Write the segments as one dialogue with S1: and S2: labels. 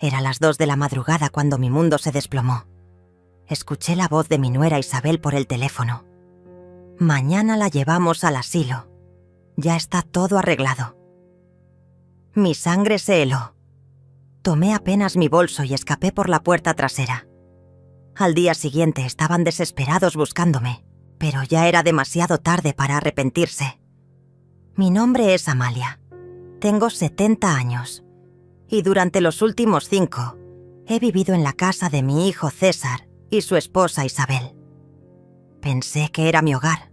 S1: Era las 2 de la madrugada cuando mi mundo se desplomó. Escuché la voz de mi nuera Isabel por el teléfono. Mañana la llevamos al asilo. Ya está todo arreglado. Mi sangre se heló. Tomé apenas mi bolso y escapé por la puerta trasera. Al día siguiente estaban desesperados buscándome, pero ya era demasiado tarde para arrepentirse. Mi nombre es Amalia. Tengo 70 años. Y durante los últimos 5 he vivido en la casa de mi hijo César y su esposa Isabel. Pensé que era mi hogar.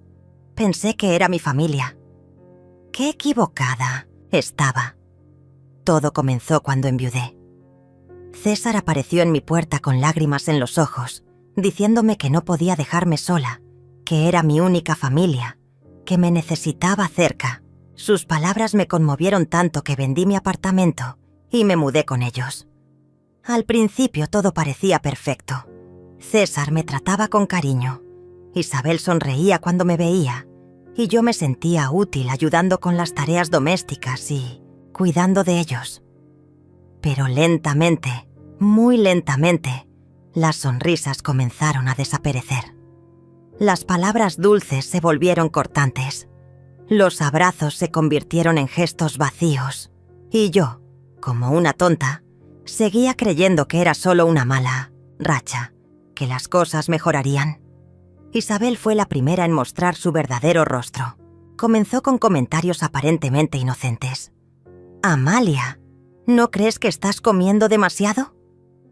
S1: Pensé que era mi familia. Qué equivocada estaba. Todo comenzó cuando enviudé. César apareció en mi puerta con lágrimas en los ojos, diciéndome que no podía dejarme sola, que era mi única familia, que me necesitaba cerca. Sus palabras me conmovieron tanto que vendí mi apartamento y me mudé con ellos. Al principio todo parecía perfecto. César me trataba con cariño. Isabel sonreía cuando me veía y yo me sentía útil ayudando con las tareas domésticas y cuidando de ellos. Pero lentamente, muy lentamente, las sonrisas comenzaron a desaparecer. Las palabras dulces se volvieron cortantes. Los abrazos se convirtieron en gestos vacíos y yo, como una tonta, seguía creyendo que era solo una mala racha, que las cosas mejorarían. Isabel fue la primera en mostrar su verdadero rostro. Comenzó con comentarios aparentemente inocentes. «Amalia, ¿no crees que estás comiendo demasiado?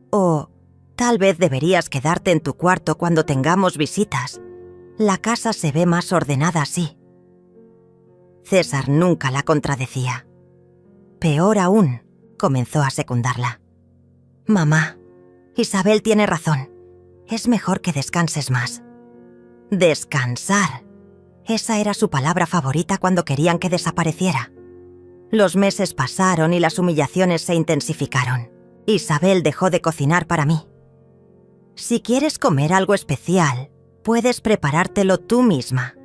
S1: O tal vez deberías quedarte en tu cuarto cuando tengamos visitas. La casa se ve más ordenada así». César nunca la contradecía. Peor aún, comenzó a secundarla. «Mamá, Isabel tiene razón. Es mejor que descanses más». Descansar. Esa era su palabra favorita cuando querían que desapareciera. Los meses pasaron y las humillaciones se intensificaron. Isabel dejó de cocinar para mí. «Si quieres comer algo especial, puedes preparártelo tú misma»,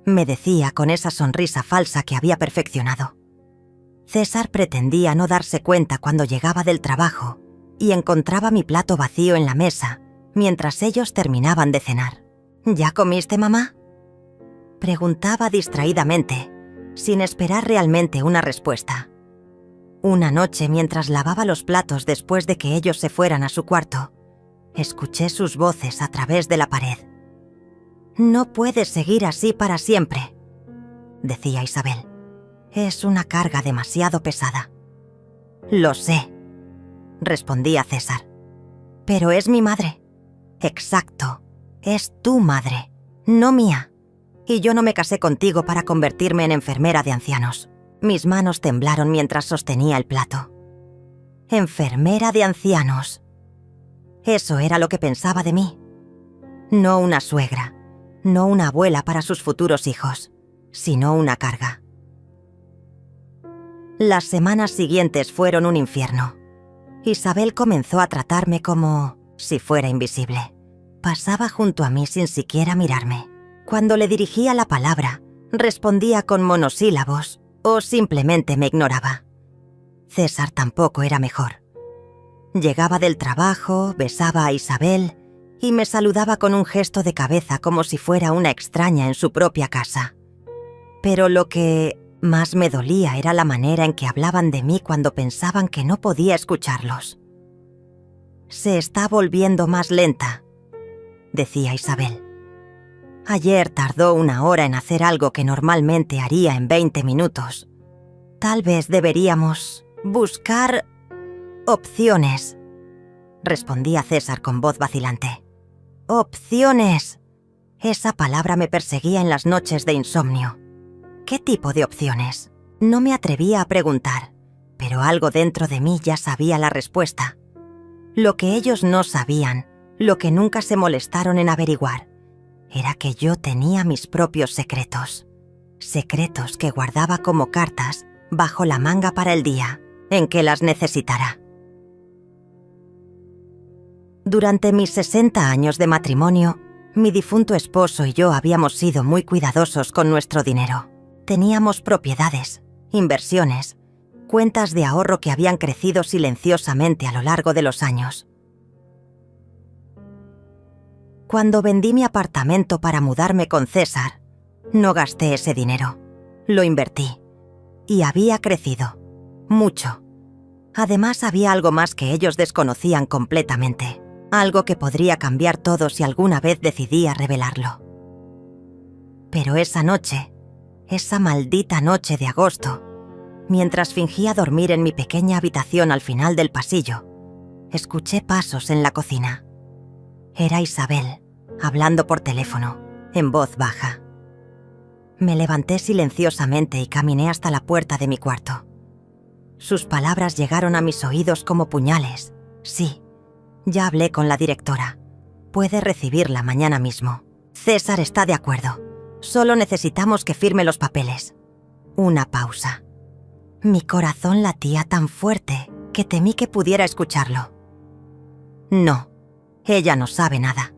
S1: me decía con esa sonrisa falsa que había perfeccionado. César pretendía no darse cuenta cuando llegaba del trabajo y encontraba mi plato vacío en la mesa mientras ellos terminaban de cenar. «¿Ya comiste, mamá?», preguntaba distraídamente, sin esperar realmente una respuesta. Una noche, mientras lavaba los platos después de que ellos se fueran a su cuarto, escuché sus voces a través de la pared. «No puedes seguir así para siempre», decía Isabel. «Es una carga demasiado pesada». «Lo sé», respondía César. «Pero es mi madre». «Exacto, es tu madre, no mía. Y yo no me casé contigo para convertirme en enfermera de ancianos». Mis manos temblaron mientras sostenía el plato. «Enfermera de ancianos». Eso era lo que pensaba de mí. No una suegra, no una abuela para sus futuros hijos, sino una carga. Las semanas siguientes fueron un infierno. Isabel comenzó a tratarme como si fuera invisible. Pasaba junto a mí sin siquiera mirarme. Cuando le dirigía la palabra, respondía con monosílabos o simplemente me ignoraba. César tampoco era mejor. Llegaba del trabajo, besaba a Isabel y me saludaba con un gesto de cabeza como si fuera una extraña en su propia casa. Pero lo que más me dolía era la manera en que hablaban de mí cuando pensaban que no podía escucharlos. «Se está volviendo más lenta», decía Isabel. «Ayer tardó 1 hora en hacer algo que normalmente haría en 20 minutos. Tal vez deberíamos buscar opciones», respondía César con voz vacilante. «Opciones». Esa palabra me perseguía en las noches de insomnio. ¿Qué tipo de opciones? No me atrevía a preguntar, pero algo dentro de mí ya sabía la respuesta. Lo que ellos no sabían, lo que nunca se molestaron en averiguar, era que yo tenía mis propios secretos. Secretos que guardaba como cartas bajo la manga para el día en que las necesitara. Durante mis 60 años de matrimonio, mi difunto esposo y yo habíamos sido muy cuidadosos con nuestro dinero. Teníamos propiedades, inversiones, cuentas de ahorro que habían crecido silenciosamente a lo largo de los años. Cuando vendí mi apartamento para mudarme con César, no gasté ese dinero. Lo invertí. Y había crecido. Mucho. Además, había algo más que ellos desconocían completamente. Algo que podría cambiar todo si alguna vez decidía revelarlo. Pero esa noche, esa maldita noche de agosto, mientras fingía dormir en mi pequeña habitación al final del pasillo, escuché pasos en la cocina. Era Isabel, hablando por teléfono, en voz baja. Me levanté silenciosamente y caminé hasta la puerta de mi cuarto. Sus palabras llegaron a mis oídos como puñales. Sí, ya hablé con la directora. Puede recibirla mañana mismo. César está de acuerdo. Solo necesitamos que firme los papeles. Una pausa. Mi corazón latía tan fuerte que temí que pudiera escucharlo. No, ella no sabe nada.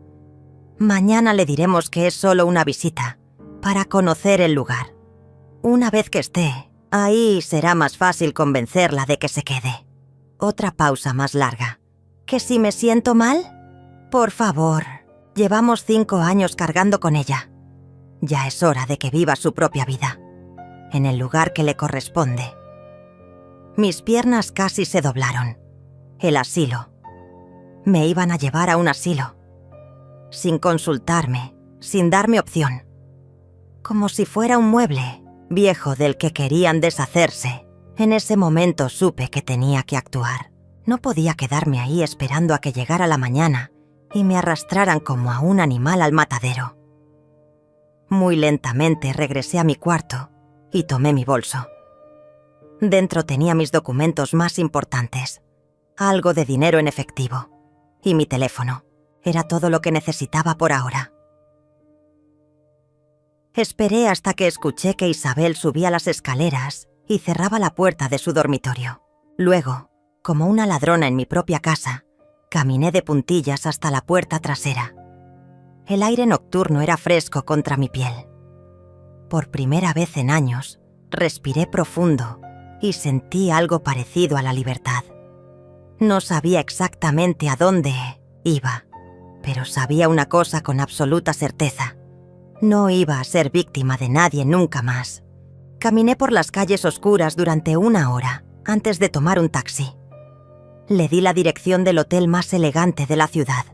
S1: Mañana le diremos que es solo una visita, para conocer el lugar. Una vez que esté, ahí será más fácil convencerla de que se quede. Otra pausa más larga. ¿Que si me siento mal? Por favor, llevamos 5 años cargando con ella. Ya es hora de que viva su propia vida, en el lugar que le corresponde. Mis piernas casi se doblaron. El asilo. Me iban a llevar a un asilo. Sin consultarme, sin darme opción. Como si fuera un mueble viejo del que querían deshacerse. En ese momento supe que tenía que actuar. No podía quedarme ahí esperando a que llegara la mañana y me arrastraran como a un animal al matadero. Muy lentamente regresé a mi cuarto y tomé mi bolso. Dentro tenía mis documentos más importantes, algo de dinero en efectivo y mi teléfono. Era todo lo que necesitaba por ahora. Esperé hasta que escuché que Isabel subía las escaleras y cerraba la puerta de su dormitorio. Luego, como una ladrona en mi propia casa, caminé de puntillas hasta la puerta trasera. El aire nocturno era fresco contra mi piel. Por primera vez en años, respiré profundo y sentí algo parecido a la libertad. No sabía exactamente a dónde iba, pero sabía una cosa con absoluta certeza. No iba a ser víctima de nadie nunca más. Caminé por las calles oscuras durante 1 hora antes de tomar un taxi. Le di la dirección del hotel más elegante de la ciudad.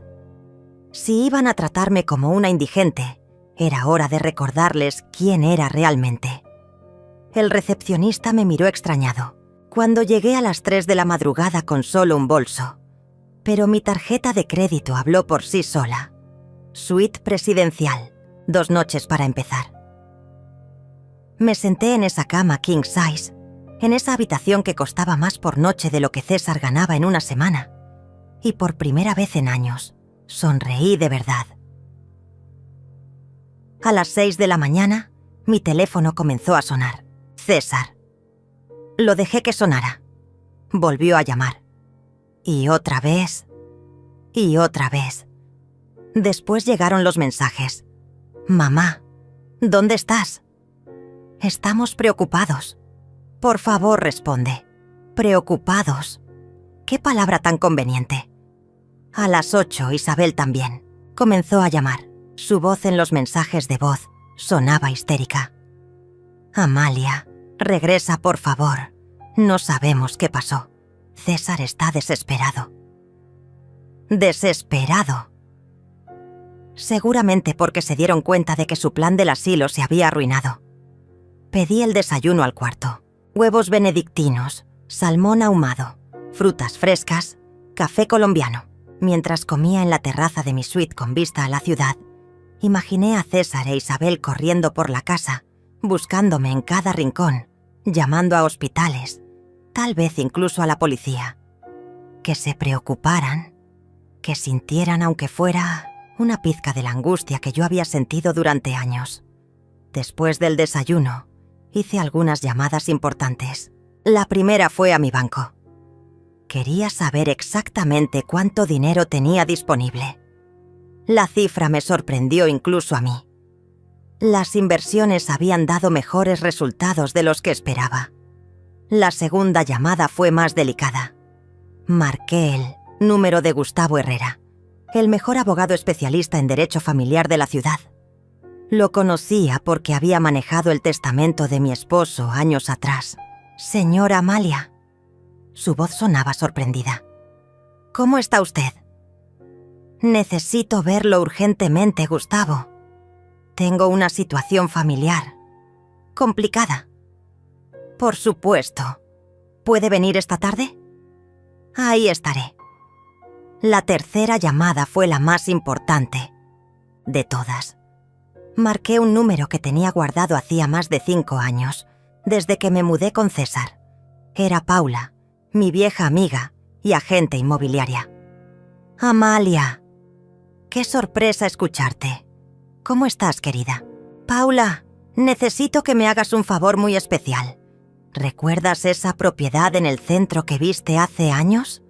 S1: Si iban a tratarme como una indigente, era hora de recordarles quién era realmente. El recepcionista me miró extrañado cuando llegué a las 3 de la madrugada con solo un bolso. Pero mi tarjeta de crédito habló por sí sola. Suite presidencial, 2 noches para empezar. Me senté en esa cama king size, en esa habitación que costaba más por noche de lo que César ganaba en una semana. Y por primera vez en años, sonreí de verdad. A las 6 de la mañana, mi teléfono comenzó a sonar. César. Lo dejé que sonara. Volvió a llamar. Y otra vez. Y otra vez. Después llegaron los mensajes. Mamá, ¿dónde estás? Estamos preocupados. Por favor, responde. Preocupados. ¿Qué palabra tan conveniente? A las 8, Isabel también. Comenzó a llamar. Su voz en los mensajes de voz sonaba histérica. Amalia, regresa por favor. No sabemos qué pasó. César está desesperado. Desesperado. Seguramente porque se dieron cuenta de que su plan del asilo se había arruinado. Pedí el desayuno al cuarto. Huevos benedictinos, salmón ahumado, frutas frescas, café colombiano. Mientras comía en la terraza de mi suite con vista a la ciudad, imaginé a César e Isabel corriendo por la casa, buscándome en cada rincón, llamando a hospitales, tal vez incluso a la policía. Que se preocuparan, que sintieran aunque fuera una pizca de la angustia que yo había sentido durante años. Después del desayuno, hice algunas llamadas importantes. La primera fue a mi banco. Quería saber exactamente cuánto dinero tenía disponible. La cifra me sorprendió incluso a mí. Las inversiones habían dado mejores resultados de los que esperaba. La segunda llamada fue más delicada. Marqué el número de Gustavo Herrera, el mejor abogado especialista en derecho familiar de la ciudad. Lo conocía porque había manejado el testamento de mi esposo años atrás. Señora Amalia. Su voz sonaba sorprendida. ¿Cómo está usted? Necesito verlo urgentemente, Gustavo. Tengo una situación familiar complicada. Por supuesto. ¿Puede venir esta tarde? Ahí estaré. La tercera llamada fue la más importante de todas. Marqué un número que tenía guardado hacía más de 5 años, desde que me mudé con César. Era Paula, mi vieja amiga y agente inmobiliaria. Amalia, qué sorpresa escucharte. ¿Cómo estás, querida? Paula, necesito que me hagas un favor muy especial. ¿Recuerdas esa propiedad en el centro que viste hace años?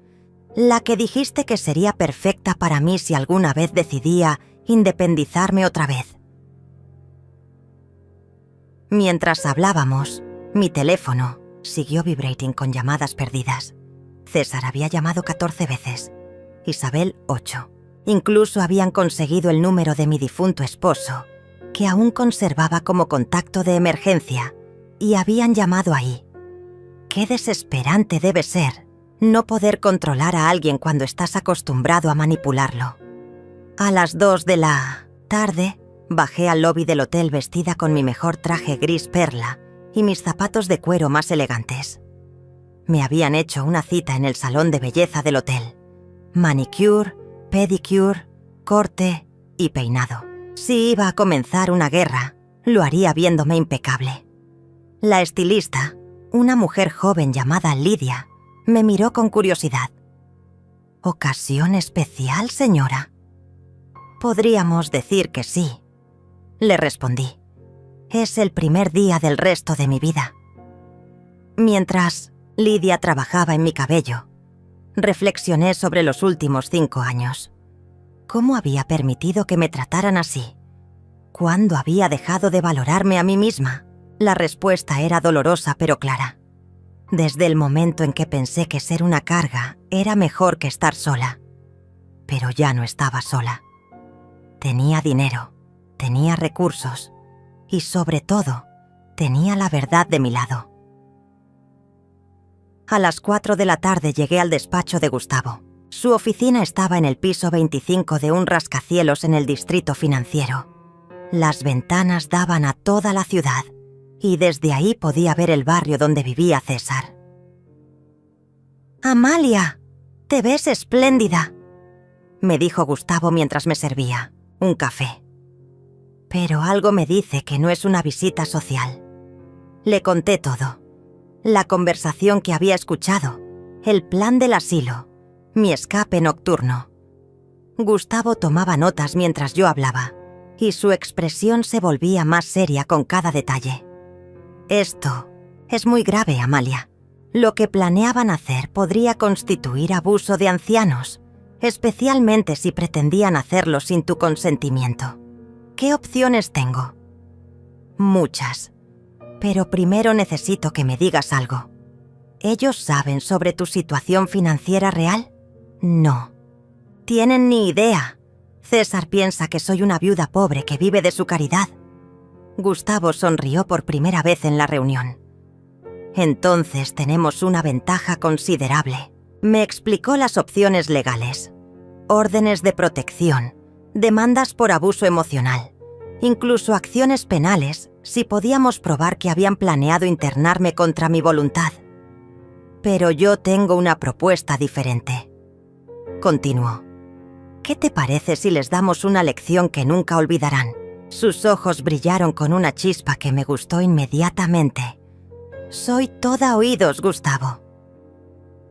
S1: La que dijiste que sería perfecta para mí si alguna vez decidía independizarme otra vez. Mientras hablábamos, mi teléfono siguió vibrating con llamadas perdidas. César había llamado 14 veces, Isabel 8. Incluso habían conseguido el número de mi difunto esposo, que aún conservaba como contacto de emergencia, y habían llamado ahí. Qué desesperante debe ser no poder controlar a alguien cuando estás acostumbrado a manipularlo. A las 2 de la tarde, bajé al lobby del hotel vestida con mi mejor traje gris perla y mis zapatos de cuero más elegantes. Me habían hecho una cita en el salón de belleza del hotel. Manicure, pedicure, corte y peinado. Si iba a comenzar una guerra, lo haría viéndome impecable. La estilista, una mujer joven llamada Lidia, me miró con curiosidad. ¿Ocasión especial, señora? Podríamos decir que sí, le respondí. Es el primer día del resto de mi vida. Mientras Lidia trabajaba en mi cabello, reflexioné sobre los últimos 5 años. ¿Cómo había permitido que me trataran así? ¿Cuándo había dejado de valorarme a mí misma? La respuesta era dolorosa pero clara. Desde el momento en que pensé que ser una carga era mejor que estar sola. Pero ya no estaba sola. Tenía dinero, tenía recursos y, sobre todo, tenía la verdad de mi lado. A las 4 de la tarde llegué al despacho de Gustavo. Su oficina estaba en el piso 25 de un rascacielos en el distrito financiero. Las ventanas daban a toda la ciudad y desde ahí podía ver el barrio donde vivía César. «Amalia, te ves espléndida», me dijo Gustavo mientras me servía un café. Pero algo me dice que no es una visita social. Le conté todo. La conversación que había escuchado, el plan del asilo, mi escape nocturno. Gustavo tomaba notas mientras yo hablaba, y su expresión se volvía más seria con cada detalle. Esto es muy grave, Amalia. Lo que planeaban hacer podría constituir abuso de ancianos, especialmente si pretendían hacerlo sin tu consentimiento. ¿Qué opciones tengo? Muchas. Pero primero necesito que me digas algo. ¿Ellos saben sobre tu situación financiera real? No. Tienen ni idea. César piensa que soy una viuda pobre que vive de su caridad. Gustavo sonrió por primera vez en la reunión. Entonces tenemos una ventaja considerable. Me explicó las opciones legales. Órdenes de protección, demandas por abuso emocional, incluso acciones penales si podíamos probar que habían planeado internarme contra mi voluntad. Pero yo tengo una propuesta diferente. Continuó. ¿Qué te parece si les damos una lección que nunca olvidarán? Sus ojos brillaron con una chispa que me gustó inmediatamente. Soy toda oídos, Gustavo.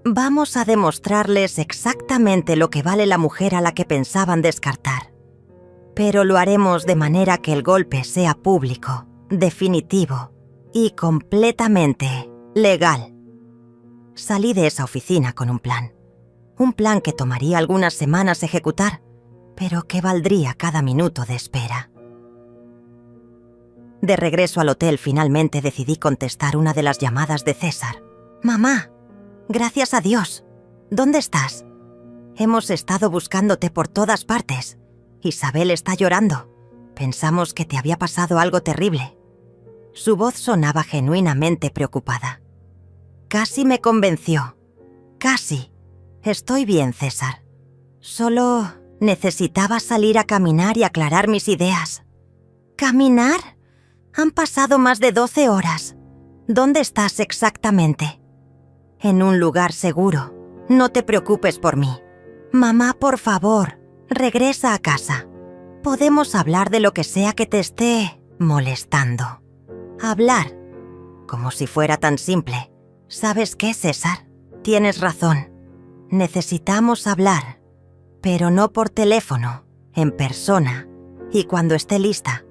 S1: Vamos a demostrarles exactamente lo que vale la mujer a la que pensaban descartar. Pero lo haremos de manera que el golpe sea público, definitivo y completamente legal. Salí de esa oficina con un plan. Un plan que tomaría algunas semanas ejecutar, pero que valdría cada minuto de espera. De regreso al hotel, finalmente decidí contestar una de las llamadas de César. Mamá, gracias a Dios. ¿Dónde estás? Hemos estado buscándote por todas partes. Isabel está llorando. Pensamos que te había pasado algo terrible. Su voz sonaba genuinamente preocupada. Casi me convenció. Casi. Estoy bien, César. Solo necesitaba salir a caminar y aclarar mis ideas. ¿Caminar? Han pasado más de 12 horas. ¿Dónde estás exactamente? En un lugar seguro. No te preocupes por mí. Mamá, por favor, regresa a casa. Podemos hablar de lo que sea que te esté molestando. Hablar. Como si fuera tan simple. ¿Sabes qué, César? Tienes razón. Necesitamos hablar. Pero no por teléfono, en persona. Y cuando esté lista.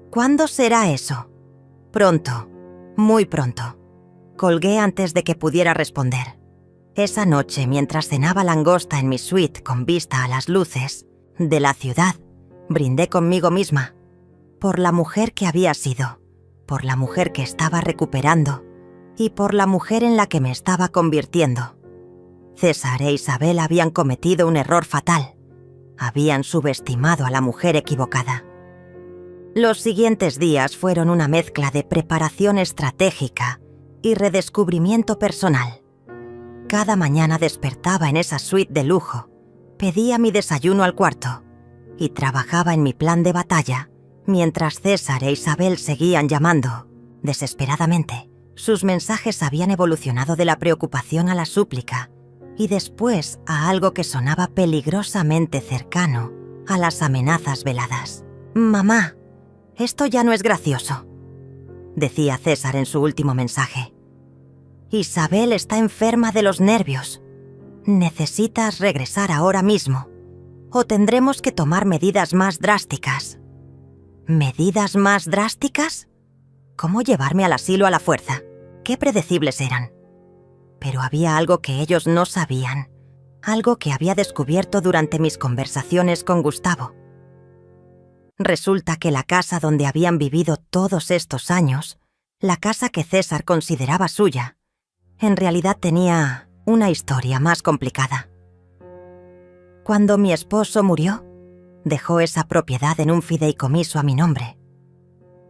S1: ¿Cuándo será eso? Pronto. Muy pronto. Colgué antes de que pudiera responder. Esa noche, mientras cenaba langosta en mi suite con vista a las luces de la ciudad, brindé conmigo misma. Por la mujer que había sido, por la mujer que estaba recuperando y por la mujer en la que me estaba convirtiendo. César e Isabel habían cometido un error fatal. Habían subestimado a la mujer equivocada. Los siguientes días fueron una mezcla de preparación estratégica y redescubrimiento personal. Cada mañana despertaba en esa suite de lujo, pedía mi desayuno al cuarto y trabajaba en mi plan de batalla mientras César e Isabel seguían llamando, desesperadamente. Sus mensajes habían evolucionado de la preocupación a la súplica y después a algo que sonaba peligrosamente cercano a las amenazas veladas. «Mamá, esto ya no es gracioso», decía César en su último mensaje. «Isabel está enferma de los nervios. Necesitas regresar ahora mismo, o tendremos que tomar medidas más drásticas». ¿Medidas más drásticas? ¿Cómo llevarme al asilo a la fuerza? Qué predecibles eran. Pero había algo que ellos no sabían, algo que había descubierto durante mis conversaciones con Gustavo. Resulta que la casa donde habían vivido todos estos años, la casa que César consideraba suya, en realidad tenía una historia más complicada. Cuando mi esposo murió, dejó esa propiedad en un fideicomiso a mi nombre.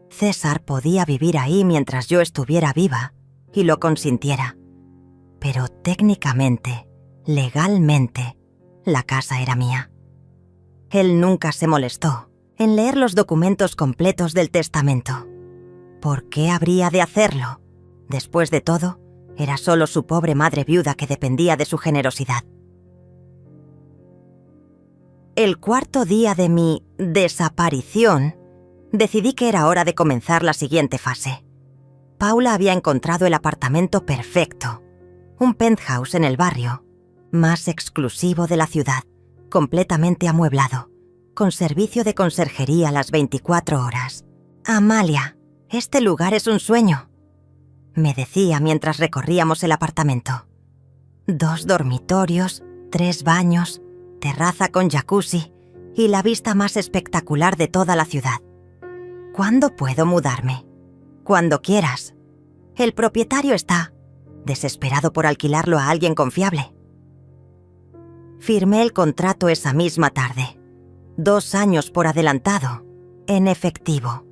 S1: César podía vivir ahí mientras yo estuviera viva y lo consintiera. Pero técnicamente, legalmente, la casa era mía. Él nunca se molestó en leer los documentos completos del testamento. ¿Por qué habría de hacerlo? Después de todo, era solo su pobre madre viuda que dependía de su generosidad. El cuarto día de mi desaparición, decidí que era hora de comenzar la siguiente fase. Paula había encontrado el apartamento perfecto, un penthouse en el barrio, más exclusivo de la ciudad, completamente amueblado, con servicio de conserjería las 24 horas. «Amalia, este lugar es un sueño», me decía mientras recorríamos el apartamento. 2 dormitorios, 3 baños, terraza con jacuzzi y la vista más espectacular de toda la ciudad. ¿Cuándo puedo mudarme? Cuando quieras. El propietario está desesperado por alquilarlo a alguien confiable. Firmé el contrato esa misma tarde. 2 años por adelantado, en efectivo.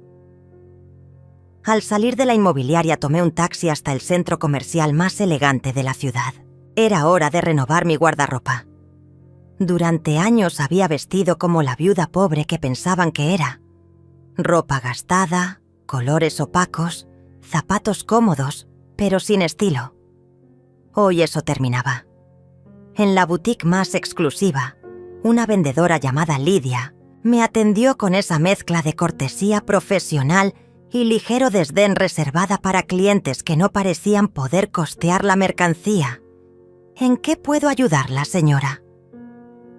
S1: Al salir de la inmobiliaria tomé un taxi hasta el centro comercial más elegante de la ciudad. Era hora de renovar mi guardarropa. Durante años había vestido como la viuda pobre que pensaban que era. Ropa gastada, colores opacos, zapatos cómodos, pero sin estilo. Hoy eso terminaba. En la boutique más exclusiva, una vendedora llamada Lidia me atendió con esa mezcla de cortesía profesional y ligero desdén reservada para clientes que no parecían poder costear la mercancía. ¿En qué puedo ayudarla, señora?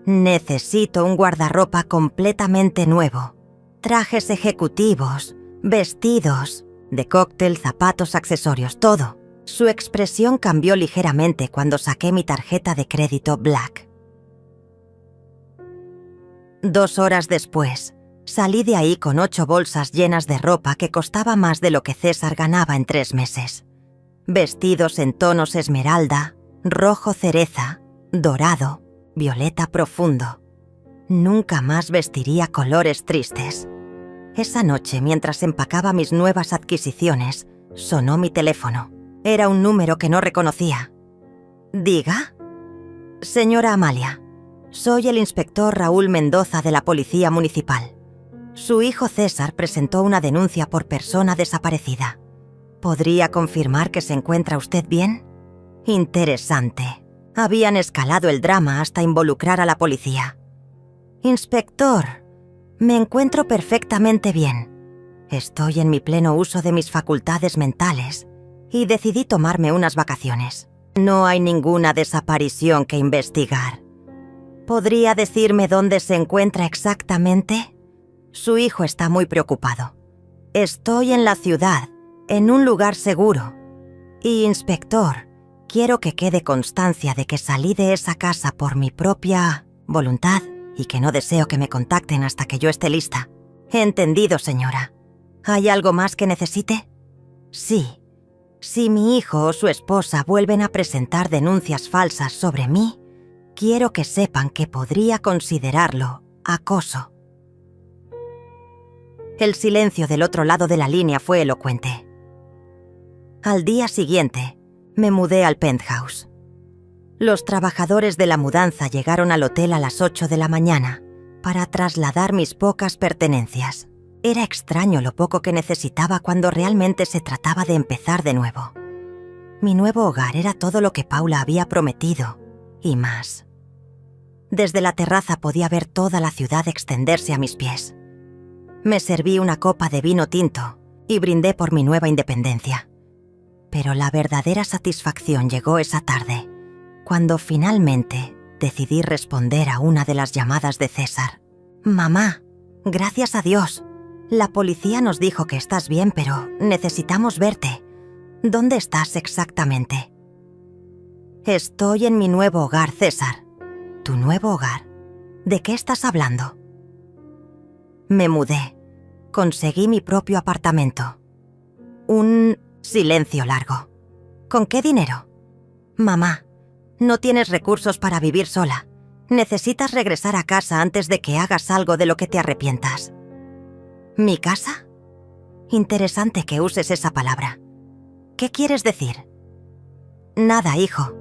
S1: Necesito un guardarropa completamente nuevo. Trajes ejecutivos, vestidos, de cóctel, zapatos, accesorios, todo. Su expresión cambió ligeramente cuando saqué mi tarjeta de crédito Black. 2 horas después, salí de ahí con 8 bolsas llenas de ropa que costaba más de lo que César ganaba en 3 meses. vestidos en tonos esmeralda, rojo cereza, dorado, violeta profundo. Nunca más vestiría colores tristes. Esa noche, mientras empacaba mis nuevas adquisiciones, sonó mi teléfono. Era un número que no reconocía. ¿Diga? Señora Amalia, soy el inspector Raúl Mendoza de la Policía Municipal. Su hijo César presentó una denuncia por persona desaparecida. ¿Podría confirmar que se encuentra usted bien? Interesante. Habían escalado el drama hasta involucrar a la policía. Inspector, me encuentro perfectamente bien. Estoy en mi pleno uso de mis facultades mentales y decidí tomarme unas vacaciones. No hay ninguna desaparición que investigar. ¿Podría decirme dónde se encuentra exactamente? Su hijo está muy preocupado. Estoy en la ciudad, en un lugar seguro. Y, inspector, quiero que quede constancia de que salí de esa casa por mi propia voluntad y que no deseo que me contacten hasta que yo esté lista. Entendido, señora. ¿Hay algo más que necesite? Sí. Si mi hijo o su esposa vuelven a presentar denuncias falsas sobre mí, quiero que sepan que podría considerarlo acoso. El silencio del otro lado de la línea fue elocuente. Al día siguiente, me mudé al penthouse. Los trabajadores de la mudanza llegaron al hotel a las 8 de la mañana para trasladar mis pocas pertenencias. Era extraño lo poco que necesitaba cuando realmente se trataba de empezar de nuevo. Mi nuevo hogar era todo lo que Paula había prometido, y más. Desde la terraza podía ver toda la ciudad extenderse a mis pies. Me serví una copa de vino tinto y brindé por mi nueva independencia. Pero la verdadera satisfacción llegó esa tarde, cuando finalmente decidí responder a una de las llamadas de César. «Mamá, gracias a Dios. La policía nos dijo que estás bien, pero necesitamos verte. ¿Dónde estás exactamente?» «Estoy en mi nuevo hogar, César». «¿Tu nuevo hogar? ¿De qué estás hablando?» Me mudé. Conseguí mi propio apartamento. Un silencio largo. ¿Con qué dinero? «Mamá, no tienes recursos para vivir sola. Necesitas regresar a casa antes de que hagas algo de lo que te arrepientas». ¿Mi casa? Interesante que uses esa palabra. ¿Qué quieres decir? Nada, hijo.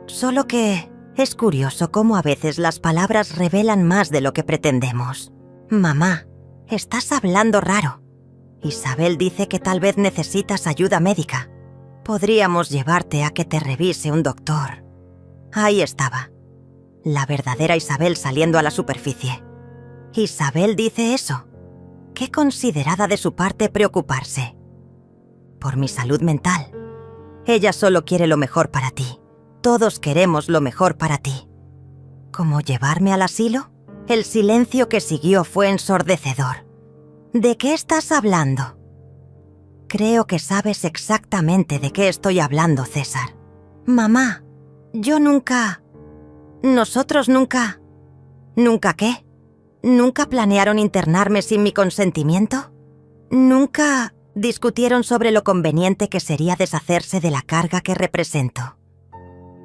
S1: Solo que es curioso cómo a veces las palabras revelan más de lo que pretendemos. Mamá, estás hablando raro. Isabel dice que tal vez necesitas ayuda médica. Podríamos llevarte a que te revise un doctor. Ahí estaba. La verdadera Isabel saliendo a la superficie. ¿Isabel dice eso? Qué considerada de su parte preocuparse. Por mi salud mental. Ella solo quiere lo mejor para ti. Todos queremos lo mejor para ti. ¿Cómo llevarme al asilo? El silencio que siguió fue ensordecedor. ¿De qué estás hablando? Creo que sabes exactamente de qué estoy hablando, César. Mamá, yo nunca... Nosotros nunca... ¿Nunca qué? ¿Nunca planearon internarme sin mi consentimiento? ¿Nunca discutieron sobre lo conveniente que sería deshacerse de la carga que represento?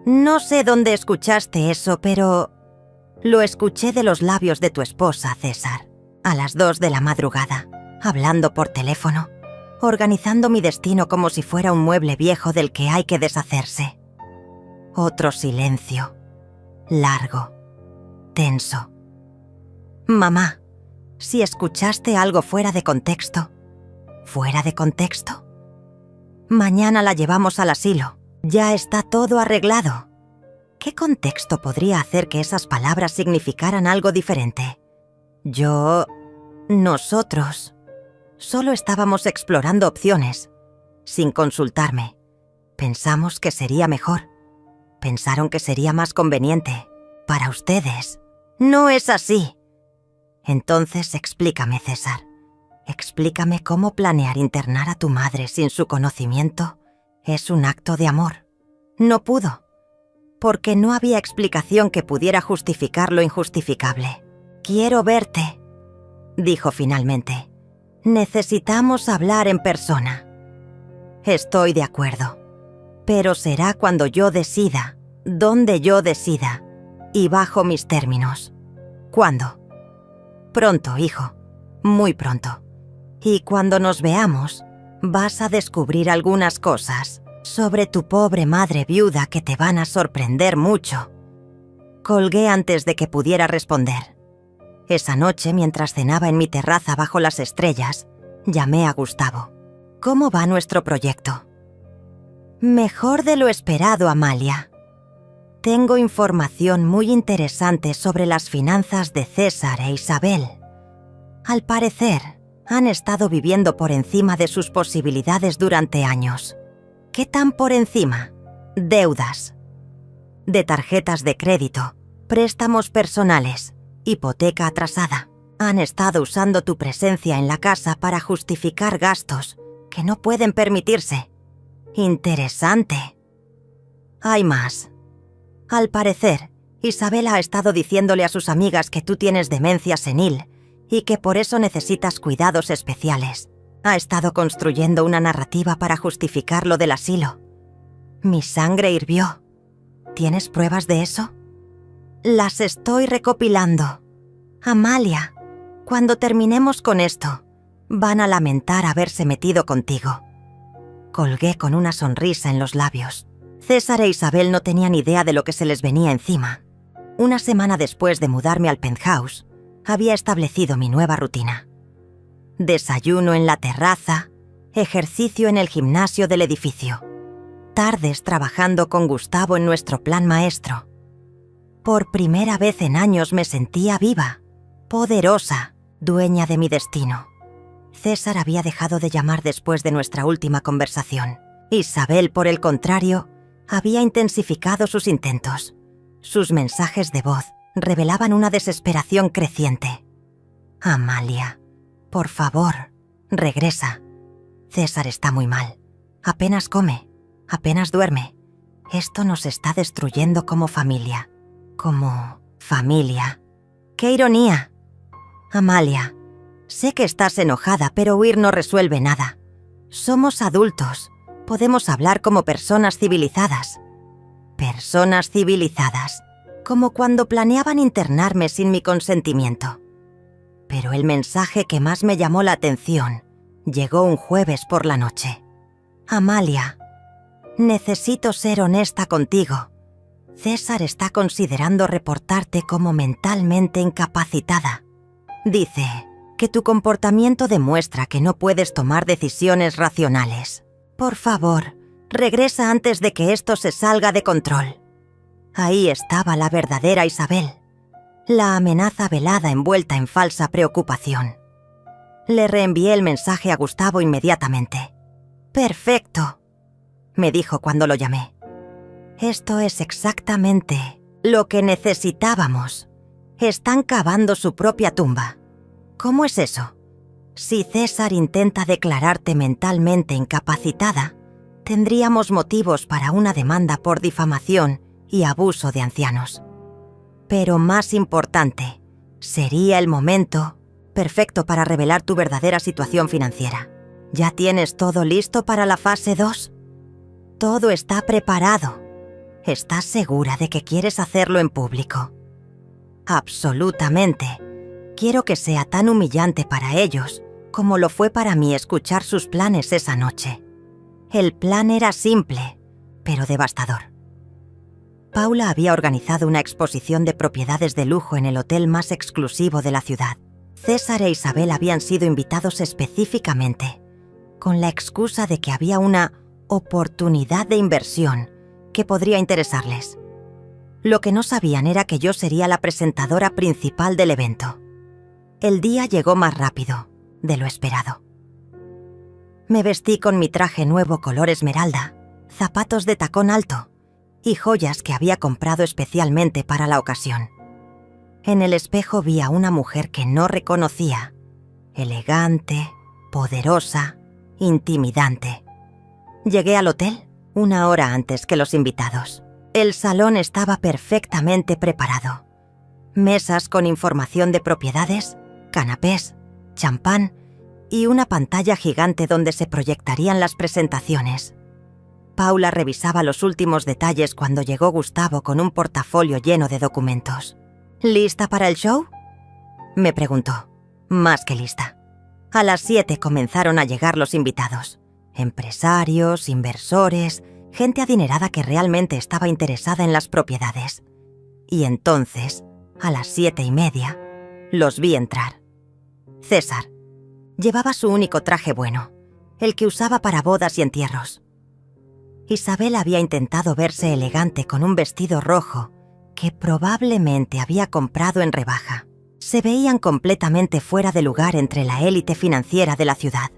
S1: No sé dónde escuchaste eso, pero lo escuché de los labios de tu esposa, César, a las 2 de la madrugada, hablando por teléfono, organizando mi destino como si fuera un mueble viejo del que hay que deshacerse. Otro silencio, largo, tenso. Mamá, si escuchaste algo fuera de contexto. ¿Fuera de contexto? Mañana la llevamos al asilo. Ya está todo arreglado. ¿Qué contexto podría hacer que esas palabras significaran algo diferente? Nosotros, solo estábamos explorando opciones, sin consultarme. Pensamos que sería mejor. Pensaron que sería más conveniente. Para ustedes. No es así. Entonces explícame, César. Explícame cómo planear internar a tu madre sin su conocimiento es un acto de amor. No pudo, porque no había explicación que pudiera justificar lo injustificable. «Quiero verte», dijo finalmente. «Necesitamos hablar en persona». «Estoy de acuerdo. Pero será cuando yo decida, donde yo decida, y bajo mis términos. ¿Cuándo? Pronto, hijo, muy pronto. Y cuando nos veamos, vas a descubrir algunas cosas sobre tu pobre madre viuda que te van a sorprender mucho. Colgué antes de que pudiera responder. Esa noche, mientras cenaba en mi terraza bajo las estrellas, llamé a Gustavo. ¿Cómo va nuestro proyecto? Mejor de lo esperado, Amalia. Tengo información muy interesante sobre las finanzas de César e Isabel. Al parecer, han estado viviendo por encima de sus posibilidades durante años. ¿Qué tan por encima? Deudas. De tarjetas de crédito, préstamos personales, hipoteca atrasada. Han estado usando tu presencia en la casa para justificar gastos que no pueden permitirse. Interesante. Hay más. Al parecer, Isabel ha estado diciéndole a sus amigas que tú tienes demencia senil y que por eso necesitas cuidados especiales. Ha estado construyendo una narrativa para justificar lo del asilo. Mi sangre hirvió. ¿Tienes pruebas de eso? Las estoy recopilando. Amalia, cuando terminemos con esto, van a lamentar haberse metido contigo. Colgué con una sonrisa en los labios. César e Isabel no tenían idea de lo que se les venía encima. Una semana después de mudarme al penthouse, había establecido mi nueva rutina. Desayuno en la terraza, ejercicio en el gimnasio del edificio. Tardes trabajando con Gustavo en nuestro plan maestro. Por primera vez en años me sentía viva, poderosa, dueña de mi destino. César había dejado de llamar después de nuestra última conversación. Isabel, por el contrario, había intensificado sus intentos. Sus mensajes de voz revelaban una desesperación creciente. Amalia, por favor, regresa. César está muy mal. Apenas come, apenas duerme. Esto nos está destruyendo como familia. Como familia. ¡Qué ironía! Amalia, sé que estás enojada, pero huir no resuelve nada. Somos adultos. Podemos hablar como personas civilizadas. Personas civilizadas. Como cuando planeaban internarme sin mi consentimiento. Pero el mensaje que más me llamó la atención llegó un jueves por la noche. Amalia, necesito ser honesta contigo. César está considerando reportarte como mentalmente incapacitada. Dice que tu comportamiento demuestra que no puedes tomar decisiones racionales. Por favor, regresa antes de que esto se salga de control. Ahí estaba la verdadera Isabel, la amenaza velada envuelta en falsa preocupación. Le reenvié el mensaje a Gustavo inmediatamente. «Perfecto», me dijo cuando lo llamé. «Esto es exactamente lo que necesitábamos. Están cavando su propia tumba. ¿Cómo es eso? Si César intenta declararte mentalmente incapacitada, tendríamos motivos para una demanda por difamación y abuso de ancianos. Pero más importante, sería el momento perfecto para revelar tu verdadera situación financiera. ¿Ya tienes todo listo para la fase 2? Todo está preparado. ¿Estás segura de que quieres hacerlo en público? Absolutamente. Quiero que sea tan humillante para ellos como lo fue para mí escuchar sus planes esa noche. El plan era simple, pero devastador. Paula había organizado una exposición de propiedades de lujo en el hotel más exclusivo de la ciudad. César e Isabel habían sido invitados específicamente, con la excusa de que había una oportunidad de inversión que podría interesarles. Lo que no sabían era que yo sería la presentadora principal del evento. El día llegó más rápido de lo esperado. Me vestí con mi traje nuevo color esmeralda, zapatos de tacón alto y joyas que había comprado especialmente para la ocasión. En el espejo vi a una mujer que no reconocía, elegante, poderosa, intimidante. Llegué al hotel 1 hora antes que los invitados. El salón estaba perfectamente preparado. Mesas con información de propiedades, canapés, champán y una pantalla gigante donde se proyectarían las presentaciones. Paula revisaba los últimos detalles cuando llegó Gustavo con un portafolio lleno de documentos. ¿Lista para el show?, me preguntó. Más que lista. A las 7 comenzaron a llegar los invitados. Empresarios, inversores, gente adinerada que realmente estaba interesada en las propiedades. Y entonces, a las 7:30, los vi entrar. César. Llevaba su único traje bueno, el que usaba para bodas y entierros. Isabel había intentado verse elegante con un vestido rojo que probablemente había comprado en rebaja. Se veían completamente fuera de lugar entre la élite financiera de la ciudad.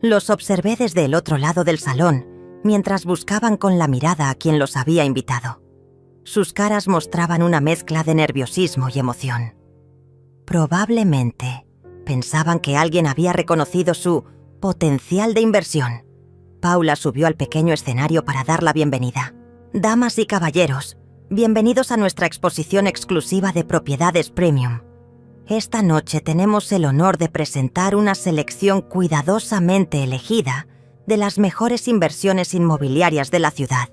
S1: Los observé desde el otro lado del salón, mientras buscaban con la mirada a quien los había invitado. Sus caras mostraban una mezcla de nerviosismo y emoción. Probablemente pensaban que alguien había reconocido su potencial de inversión. Paula subió al pequeño escenario para dar la bienvenida. Damas y caballeros, bienvenidos a nuestra exposición exclusiva de propiedades premium. Esta noche tenemos el honor de presentar una selección cuidadosamente elegida de las mejores inversiones inmobiliarias de la ciudad.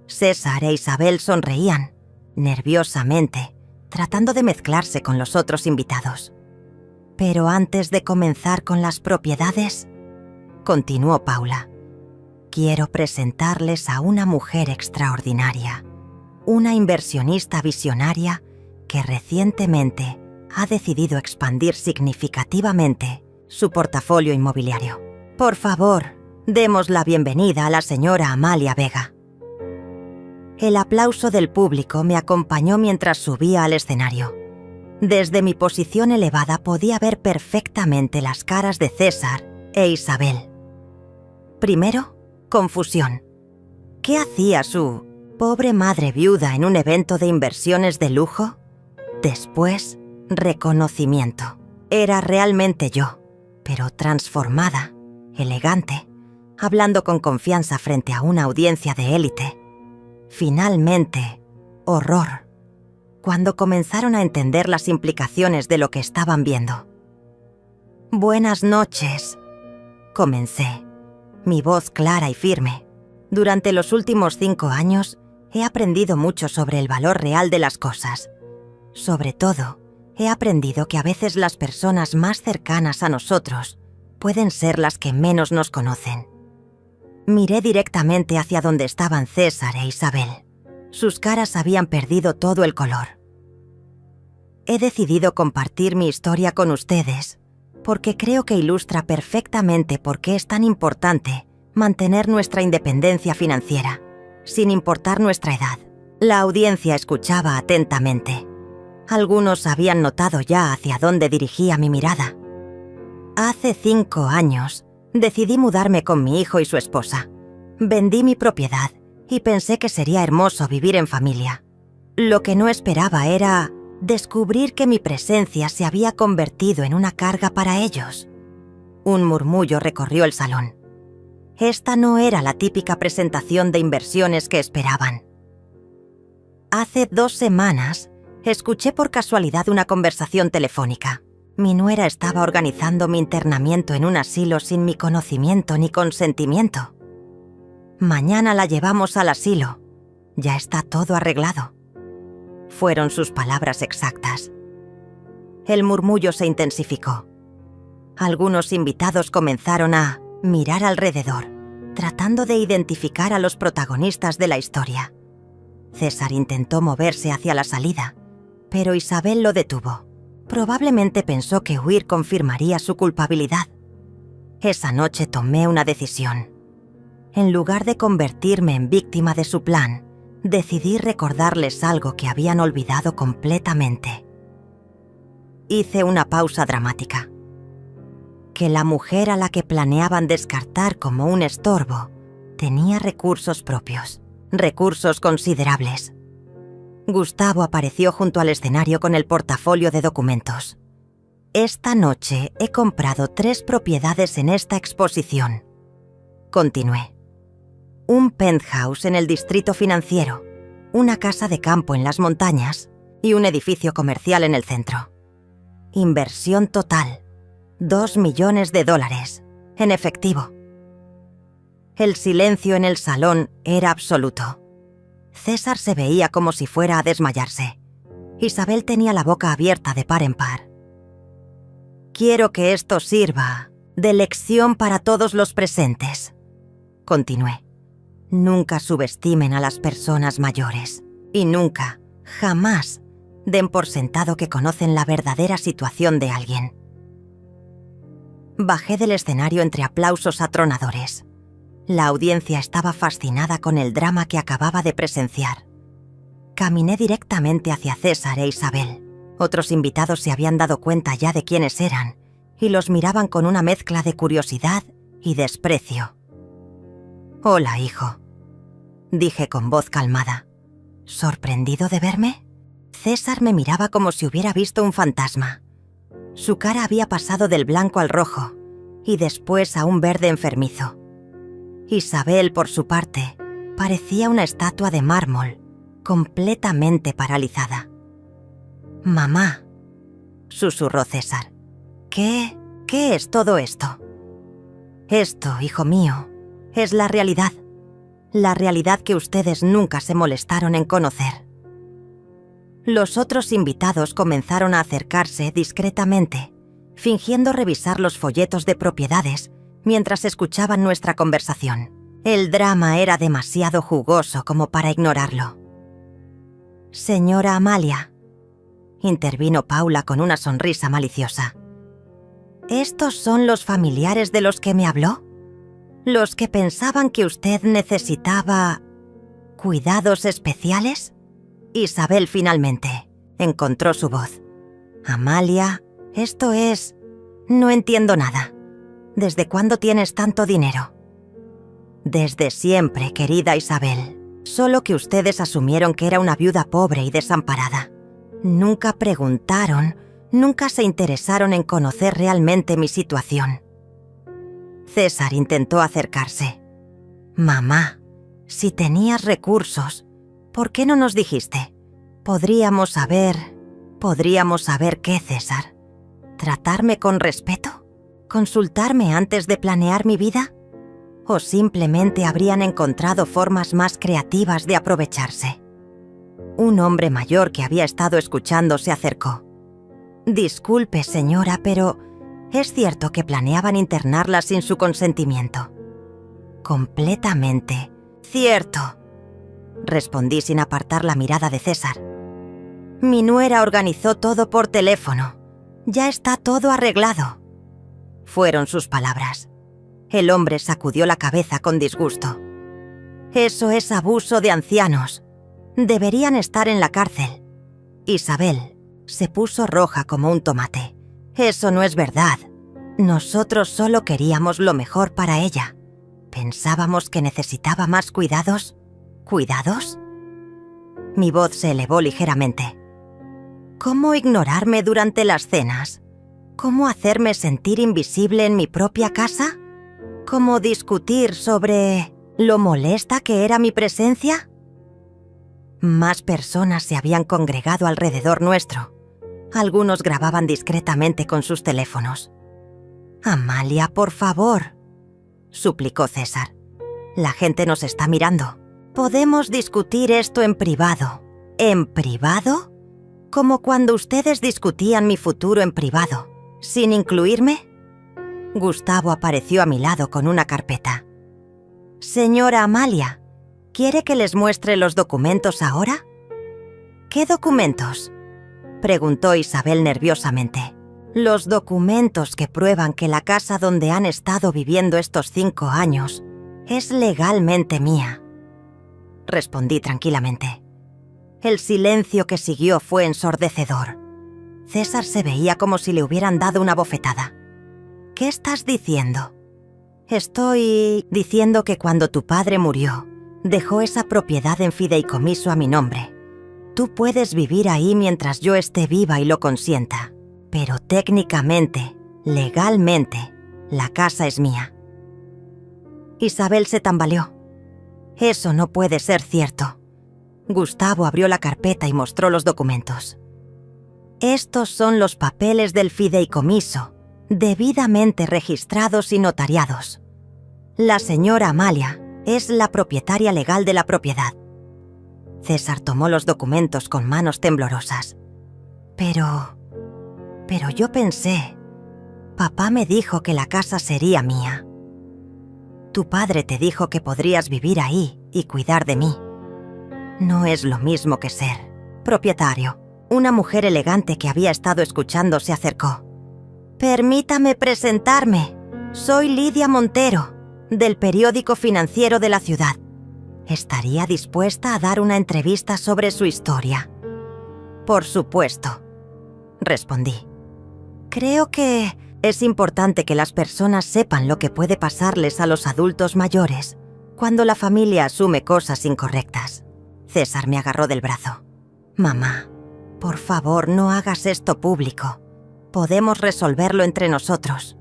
S1: César e Isabel sonreían, nerviosamente, tratando de mezclarse con los otros invitados. Pero antes de comenzar con las propiedades, continuó Paula, quiero presentarles a una mujer extraordinaria, una inversionista visionaria que recientemente ha decidido expandir significativamente su portafolio inmobiliario. Por favor, demos la bienvenida a la señora Amalia Vega. El aplauso del público me acompañó mientras subía al escenario. Desde mi posición elevada podía ver perfectamente las caras de César e Isabel. Primero, confusión. ¿Qué hacía su pobre madre viuda en un evento de inversiones de lujo? Después, reconocimiento. Era realmente yo, pero transformada, elegante, hablando con confianza frente a una audiencia de élite. Finalmente, horror, cuando comenzaron a entender las implicaciones de lo que estaban viendo. Buenas noches, comencé, mi voz clara y firme. Durante los últimos 5 años he aprendido mucho sobre el valor real de las cosas. Sobre todo, he aprendido que a veces las personas más cercanas a nosotros pueden ser las que menos nos conocen. Miré directamente hacia donde estaban César e Isabel. Sus caras habían perdido todo el color. He decidido compartir mi historia con ustedes porque creo que ilustra perfectamente por qué es tan importante mantener nuestra independencia financiera, sin importar nuestra edad. La audiencia escuchaba atentamente. Algunos habían notado ya hacia dónde dirigía mi mirada. Hace 5 años, decidí mudarme con mi hijo y su esposa. Vendí mi propiedad y pensé que sería hermoso vivir en familia. Lo que no esperaba era descubrir que mi presencia se había convertido en una carga para ellos. Un murmullo recorrió el salón. Esta no era la típica presentación de inversiones que esperaban. Hace 2 semanas, escuché por casualidad una conversación telefónica. Mi nuera estaba organizando mi internamiento en un asilo sin mi conocimiento ni consentimiento. Mañana la llevamos al asilo. Ya está todo arreglado. Fueron sus palabras exactas. El murmullo se intensificó. Algunos invitados comenzaron a mirar alrededor, tratando de identificar a los protagonistas de la historia. César intentó moverse hacia la salida, pero Isabel lo detuvo. Probablemente pensó que huir confirmaría su culpabilidad. Esa noche tomé una decisión. En lugar de convertirme en víctima de su plan, decidí recordarles algo que habían olvidado completamente. Hice una pausa dramática. Que la mujer a la que planeaban descartar como un estorbo tenía recursos propios, recursos considerables. Gustavo apareció junto al escenario con el portafolio de documentos. Esta noche he comprado 3 propiedades en esta exposición. Continué. Un penthouse en el distrito financiero, una casa de campo en las montañas y un edificio comercial en el centro. Inversión total, $2 millones en efectivo. El silencio en el salón era absoluto. César se veía como si fuera a desmayarse. Isabel tenía la boca abierta de par en par. «Quiero que esto sirva de lección para todos los presentes», continué. «Nunca subestimen a las personas mayores y nunca, jamás, den por sentado que conocen la verdadera situación de alguien». Bajé del escenario entre aplausos atronadores. La audiencia estaba fascinada con el drama que acababa de presenciar. Caminé directamente hacia César e Isabel. Otros invitados se habían dado cuenta ya de quiénes eran y los miraban con una mezcla de curiosidad y desprecio. «Hola, hijo», dije con voz calmada. ¿Sorprendido de verme? César me miraba como si hubiera visto un fantasma. Su cara había pasado del blanco al rojo y después a un verde enfermizo. Isabel, por su parte, parecía una estatua de mármol, completamente paralizada. «Mamá», susurró César. ¿Qué es todo esto?» «Esto, hijo mío, es la realidad. La realidad que ustedes nunca se molestaron en conocer». Los otros invitados comenzaron a acercarse discretamente, fingiendo revisar los folletos de propiedades mientras escuchaban nuestra conversación. El drama era demasiado jugoso como para ignorarlo. «Señora Amalia», intervino Paula con una sonrisa maliciosa. «¿Estos son los familiares de los que me habló? ¿Los que pensaban que usted necesitaba cuidados especiales?» Isabel finalmente encontró su voz. «Amalia, esto es... No entiendo nada. ¿Desde cuándo tienes tanto dinero?» «Desde siempre, querida Isabel. Solo que ustedes asumieron que era una viuda pobre y desamparada. Nunca preguntaron, nunca se interesaron en conocer realmente mi situación». César intentó acercarse. «Mamá, si tenías recursos, ¿por qué no nos dijiste? Podríamos saber qué, César. ¿Tratarme con respeto? ¿Consultarme antes de planear mi vida? ¿O simplemente habrían encontrado formas más creativas de aprovecharse?» Un hombre mayor que había estado escuchando se acercó. «Disculpe, señora, pero ¿es cierto que planeaban internarla sin su consentimiento?» «Completamente cierto», respondí sin apartar la mirada de César. «Mi nuera organizó todo por teléfono. Ya está todo arreglado», fueron sus palabras. El hombre sacudió la cabeza con disgusto. «Eso es abuso de ancianos. Deberían estar en la cárcel». Isabel se puso roja como un tomate. «Eso no es verdad. Nosotros solo queríamos lo mejor para ella. Pensábamos que necesitaba más cuidados». «¿Cuidados?» Mi voz se elevó ligeramente. «¿Cómo ignorarme durante las cenas? ¿Cómo hacerme sentir invisible en mi propia casa? ¿Cómo discutir sobre lo molesta que era mi presencia?» Más personas se habían congregado alrededor nuestro. Algunos grababan discretamente con sus teléfonos. «Amalia, por favor», suplicó César. «La gente nos está mirando. Podemos discutir esto en privado». «¿En privado?» «Como cuando ustedes discutían mi futuro en privado, sin incluirme». Gustavo apareció a mi lado con una carpeta. «Señora Amalia, ¿quiere que les muestre los documentos ahora?» «¿Qué documentos?», preguntó Isabel nerviosamente. «Los documentos que prueban que la casa donde han estado viviendo estos 5 años es legalmente mía», respondí tranquilamente. El silencio que siguió fue ensordecedor. César se veía como si le hubieran dado una bofetada. «¿Qué estás diciendo?» «Estoy diciendo que cuando tu padre murió, dejó esa propiedad en fideicomiso a mi nombre. Tú puedes vivir ahí mientras yo esté viva y lo consienta, pero técnicamente, legalmente, la casa es mía». Isabel se tambaleó. «Eso no puede ser cierto». Gustavo abrió la carpeta y mostró los documentos. «Estos son los papeles del fideicomiso, debidamente registrados y notariados. La señora Amalia es la propietaria legal de la propiedad. César tomó los documentos con manos temblorosas. Pero yo pensé, papá me dijo que la casa sería mía. Tu padre te dijo que podrías vivir ahí y cuidar de mí. No es lo mismo que ser propietario. Una mujer elegante que había estado escuchando se acercó. Permítame presentarme. Soy Lidia Montero, del periódico financiero de la ciudad. Estaría dispuesta a dar una entrevista sobre su historia. Por supuesto, respondí. Creo que es importante que las personas sepan lo que puede pasarles a los adultos mayores cuando la familia asume cosas incorrectas. César me agarró del brazo. Mamá, por favor, no hagas esto público. Podemos resolverlo entre nosotros.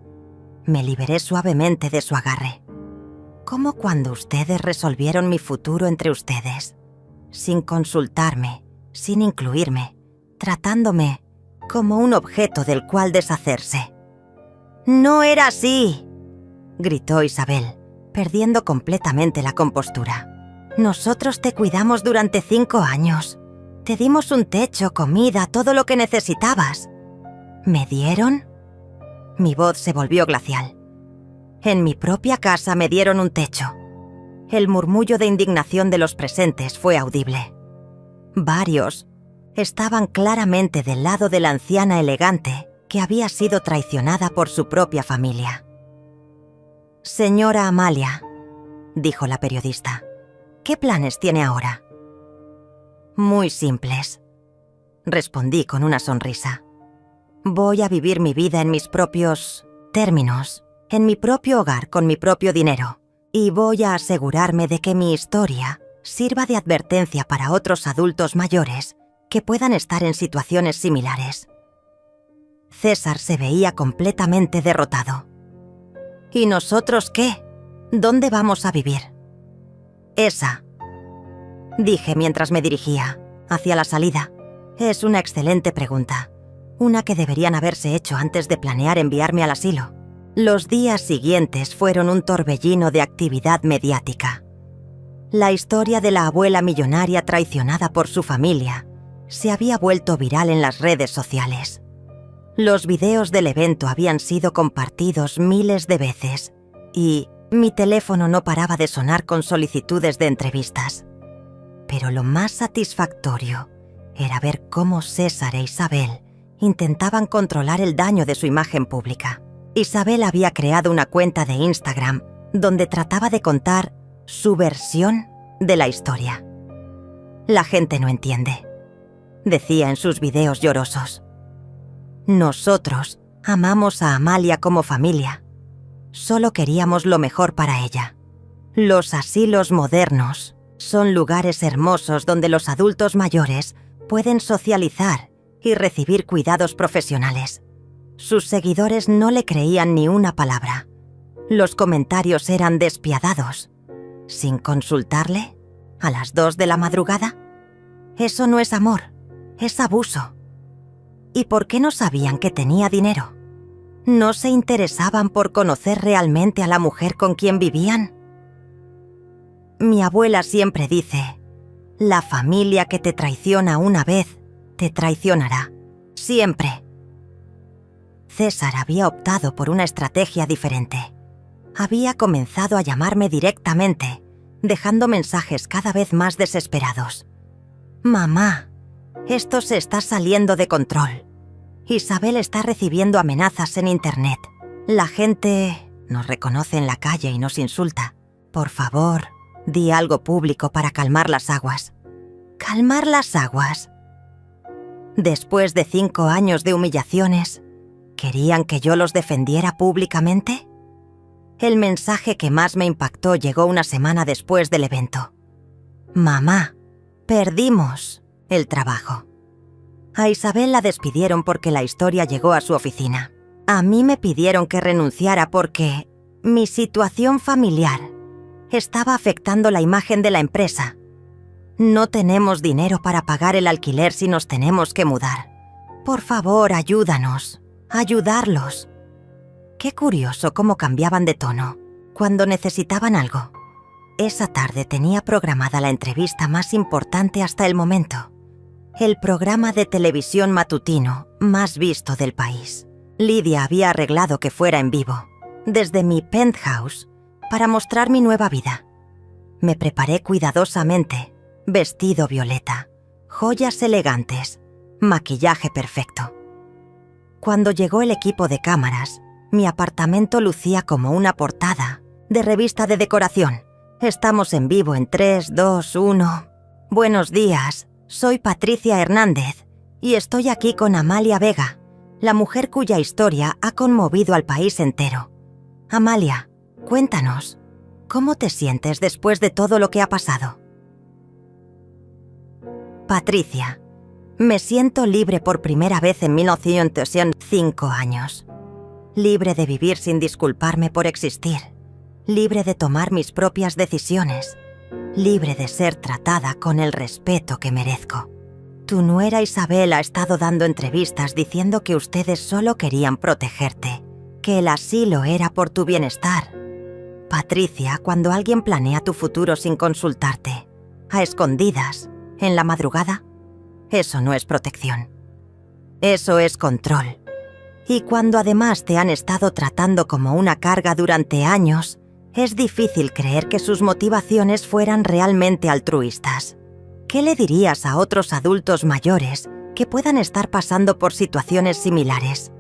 S1: Me liberé suavemente de su agarre. ¿Cómo cuando ustedes resolvieron mi futuro entre ustedes? Sin consultarme, sin incluirme, tratándome como un objeto del cual deshacerse. «¡No era así!», gritó Isabel, perdiendo completamente la compostura. «Nosotros te cuidamos durante 5 años. Te dimos un techo, comida, todo lo que necesitabas. ¿Me dieron?». Mi voz se volvió glacial. En mi propia casa me dieron un techo. El murmullo de indignación de los presentes fue audible. Varios estaban claramente del lado de la anciana elegante que había sido traicionada por su propia familia. «Señora Amalia», dijo la periodista, «¿qué planes tiene ahora?». «Muy simples», respondí con una sonrisa. «Voy a vivir mi vida en mis propios términos, en mi propio hogar, con mi propio dinero, y voy a asegurarme de que mi historia sirva de advertencia para otros adultos mayores que puedan estar en situaciones similares». César se veía completamente derrotado. «¿Y nosotros qué? ¿Dónde vamos a vivir?». «Esa», dije mientras me dirigía hacia la salida. «Es una excelente pregunta. Una que deberían haberse hecho antes de planear enviarme al asilo». Los días siguientes fueron un torbellino de actividad mediática. La historia de la abuela millonaria traicionada por su familia se había vuelto viral en las redes sociales. Los videos del evento habían sido compartidos miles de veces y mi teléfono no paraba de sonar con solicitudes de entrevistas. Pero lo más satisfactorio era ver cómo César e Isabel intentaban controlar el daño de su imagen pública. Isabel había creado una cuenta de Instagram donde trataba de contar su versión de la historia. «La gente no entiende», decía en sus videos llorosos. «Nosotros amamos a Amalia como familia. Solo queríamos lo mejor para ella. Los asilos modernos son lugares hermosos donde los adultos mayores pueden socializar y recibir cuidados profesionales». Sus seguidores no le creían ni una palabra. Los comentarios eran despiadados. ¿Sin consultarle? ¿A las 2 de la madrugada? Eso no es amor, es abuso. ¿Y por qué no sabían que tenía dinero? ¿No se interesaban por conocer realmente a la mujer con quien vivían? Mi abuela siempre dice, la familia que te traiciona una vez, te traicionará. Siempre. César había optado por una estrategia diferente. Había comenzado a llamarme directamente, dejando mensajes cada vez más desesperados. «Mamá, esto se está saliendo de control. Isabel está recibiendo amenazas en internet. La gente nos reconoce en la calle y nos insulta. Por favor, di algo público para calmar las aguas». ¿Calmar las aguas? Después de 5 años de humillaciones, ¿querían que yo los defendiera públicamente? El mensaje que más me impactó llegó una semana después del evento. «Mamá, perdimos el trabajo». A Isabel la despidieron porque la historia llegó a su oficina. A mí me pidieron que renunciara porque mi situación familiar estaba afectando la imagen de la empresa. No tenemos dinero para pagar el alquiler si nos tenemos que mudar. Por favor, ayúdanos. Ayudarlos. Qué curioso cómo cambiaban de tono. cuando necesitaban algo. Esa tarde tenía programada la entrevista más importante hasta el momento. El programa de televisión matutino más visto del país. Lidia había arreglado que fuera en vivo, desde mi penthouse, para mostrar mi nueva vida. Me preparé cuidadosamente, vestido violeta, joyas elegantes, maquillaje perfecto. Cuando llegó el equipo de cámaras, mi apartamento lucía como una portada de revista de decoración. Estamos en vivo en 3, 2, 1. Buenos días, soy Patricia Hernández y estoy aquí con Amalia Vega, la mujer cuya historia ha conmovido al país entero. Amalia, cuéntanos, ¿cómo te sientes después de todo lo que ha pasado? Patricia, me siento libre por primera vez en 1905 años. Libre de vivir sin disculparme por existir. Libre de tomar mis propias decisiones, libre de ser tratada con el respeto que merezco. Tu nuera Isabel ha estado dando entrevistas diciendo que ustedes solo querían protegerte, que el asilo era por tu bienestar. Patricia, cuando alguien planea tu futuro sin consultarte, a escondidas, en la madrugada, eso no es protección. Eso es control. Y cuando además te han estado tratando como una carga durante años, es difícil creer que sus motivaciones fueran realmente altruistas. ¿Qué le dirías a otros adultos mayores que puedan estar pasando por situaciones similares?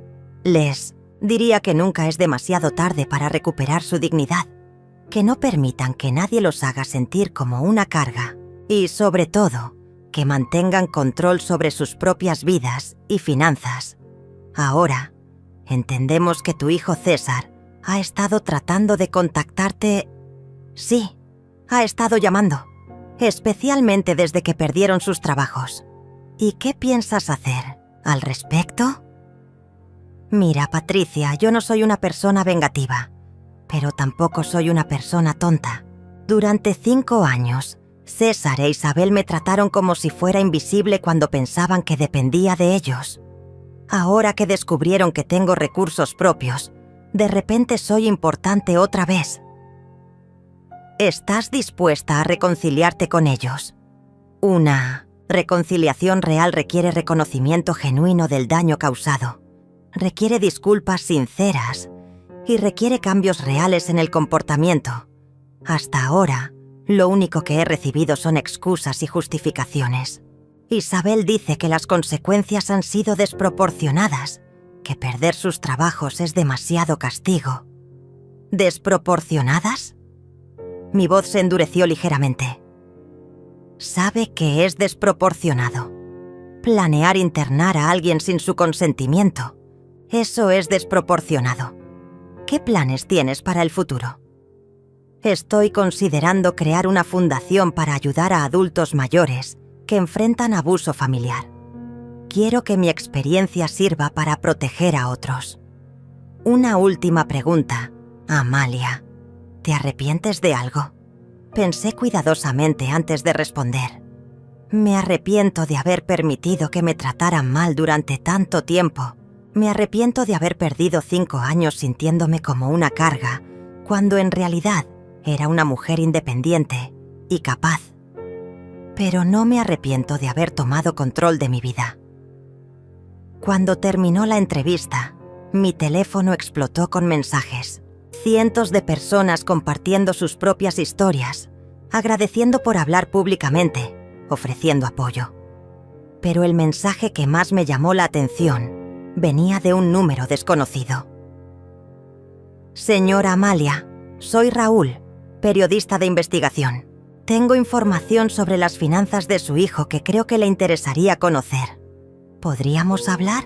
S1: Les diría que nunca es demasiado tarde para recuperar su dignidad, que no permitan que nadie los haga sentir como una carga y, sobre todo, que mantengan control sobre sus propias vidas y finanzas. Ahora, entendemos que tu hijo César ha estado tratando de contactarte. Sí, ha estado llamando, especialmente desde que perdieron sus trabajos. ¿Y qué piensas hacer al respecto? Mira, Patricia, yo no soy una persona vengativa, pero tampoco soy una persona tonta. Durante 5 años, César e Isabel me trataron como si fuera invisible cuando pensaban que dependía de ellos. Ahora que descubrieron que tengo recursos propios, de repente soy importante otra vez. ¿Estás dispuesta a reconciliarte con ellos? Una reconciliación real requiere reconocimiento genuino del daño causado, requiere disculpas sinceras y requiere cambios reales en el comportamiento. Hasta ahora, lo único que he recibido son excusas y justificaciones. Isabel dice que las consecuencias han sido desproporcionadas, que perder sus trabajos es demasiado castigo. ¿Desproporcionadas? Mi voz se endureció ligeramente. Sabe que es desproporcionado. Planear internar a alguien sin su consentimiento, eso es desproporcionado. ¿Qué planes tienes para el futuro? Estoy considerando crear una fundación para ayudar a adultos mayores que enfrentan abuso familiar. Quiero que mi experiencia sirva para proteger a otros. Una última pregunta, Amalia. ¿Te arrepientes de algo? Pensé cuidadosamente antes de responder. Me arrepiento de haber permitido que me trataran mal durante tanto tiempo. Me arrepiento de haber perdido 5 años sintiéndome como una carga, cuando en realidad era una mujer independiente y capaz. Pero no me arrepiento de haber tomado control de mi vida. Cuando terminó la entrevista, mi teléfono explotó con mensajes. Cientos de personas compartiendo sus propias historias, agradeciendo por hablar públicamente, ofreciendo apoyo. Pero el mensaje que más me llamó la atención venía de un número desconocido. Señora Amalia, soy Raúl, periodista de investigación. Tengo información sobre las finanzas de su hijo que creo que le interesaría conocer. ¿Podríamos hablar?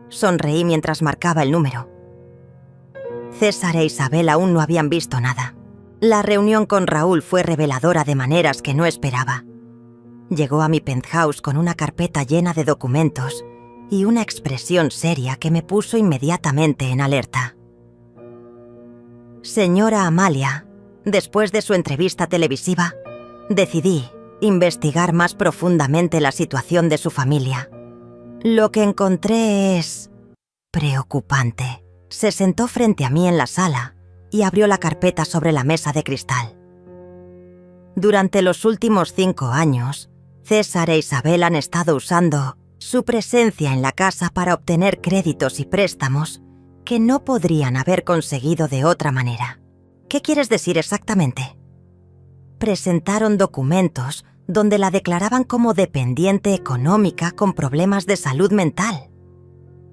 S1: Sonreí mientras marcaba el número. César e Isabel aún no habían visto nada. La reunión con Raúl fue reveladora de maneras que no esperaba. Llegó a mi penthouse con una carpeta llena de documentos y una expresión seria que me puso inmediatamente en alerta. Señora Amalia, después de su entrevista televisiva, decidí investigar más profundamente la situación de su familia. Lo que encontré es preocupante. Se sentó frente a mí en la sala y abrió la carpeta sobre la mesa de cristal. Durante los últimos 5 años, César e Isabel han estado usando su presencia en la casa para obtener créditos y préstamos que no podrían haber conseguido de otra manera. ¿Qué quieres decir exactamente? Presentaron documentos donde la declaraban como dependiente económica con problemas de salud mental.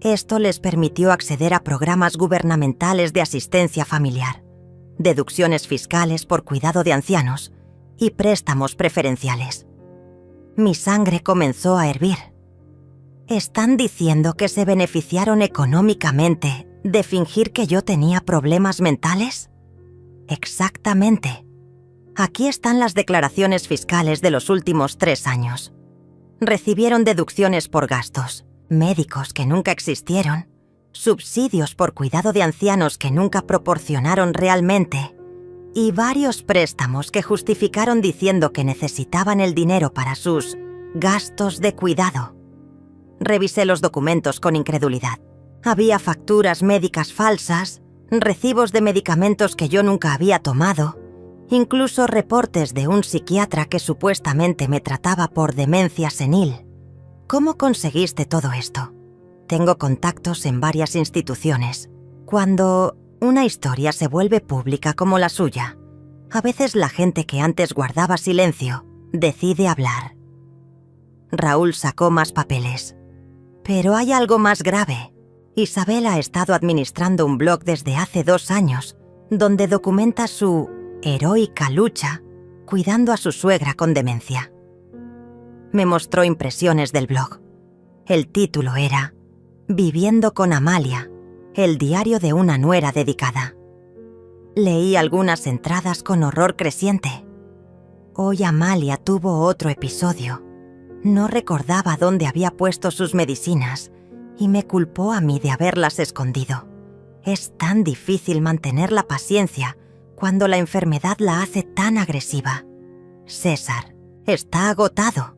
S1: Esto les permitió acceder a programas gubernamentales de asistencia familiar, deducciones fiscales por cuidado de ancianos y préstamos preferenciales. Mi sangre comenzó a hervir. ¿Están diciendo que se beneficiaron económicamente de fingir que yo tenía problemas mentales? Exactamente. Aquí están las declaraciones fiscales de los últimos 3 años. Recibieron deducciones por gastos, médicos que nunca existieron, subsidios por cuidado de ancianos que nunca proporcionaron realmente y varios préstamos que justificaron diciendo que necesitaban el dinero para sus gastos de cuidado. Revisé los documentos con incredulidad. Había facturas médicas falsas, recibos de medicamentos que yo nunca había tomado, incluso reportes de un psiquiatra que supuestamente me trataba por demencia senil. ¿Cómo conseguiste todo esto? Tengo contactos en varias instituciones. Cuando una historia se vuelve pública como la suya, a veces la gente que antes guardaba silencio decide hablar. Raúl sacó más papeles. Pero hay algo más grave. Isabel ha estado administrando un blog desde hace 2 años, donde documenta su heroica lucha cuidando a su suegra con demencia. Me mostró impresiones del blog. El título era Viviendo con Amalia, el diario de una nuera dedicada. Leí algunas entradas con horror creciente. Hoy Amalia tuvo otro episodio. No recordaba dónde había puesto sus medicinas y me culpó a mí de haberlas escondido. Es tan difícil mantener la paciencia cuando la enfermedad la hace tan agresiva. César está agotado.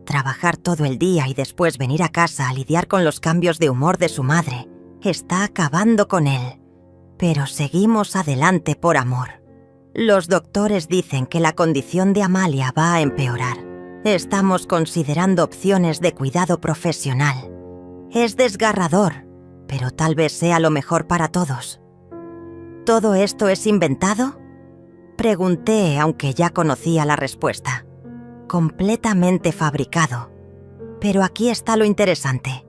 S1: Trabajar todo el día y después venir a casa a lidiar con los cambios de humor de su madre está acabando con él. Pero seguimos adelante por amor. Los doctores dicen que la condición de Amalia va a empeorar. Estamos considerando opciones de cuidado profesional. Es desgarrador, pero tal vez sea lo mejor para todos. ¿Todo esto es inventado? Pregunté, aunque ya conocía la respuesta. Completamente fabricado. Pero aquí está lo interesante.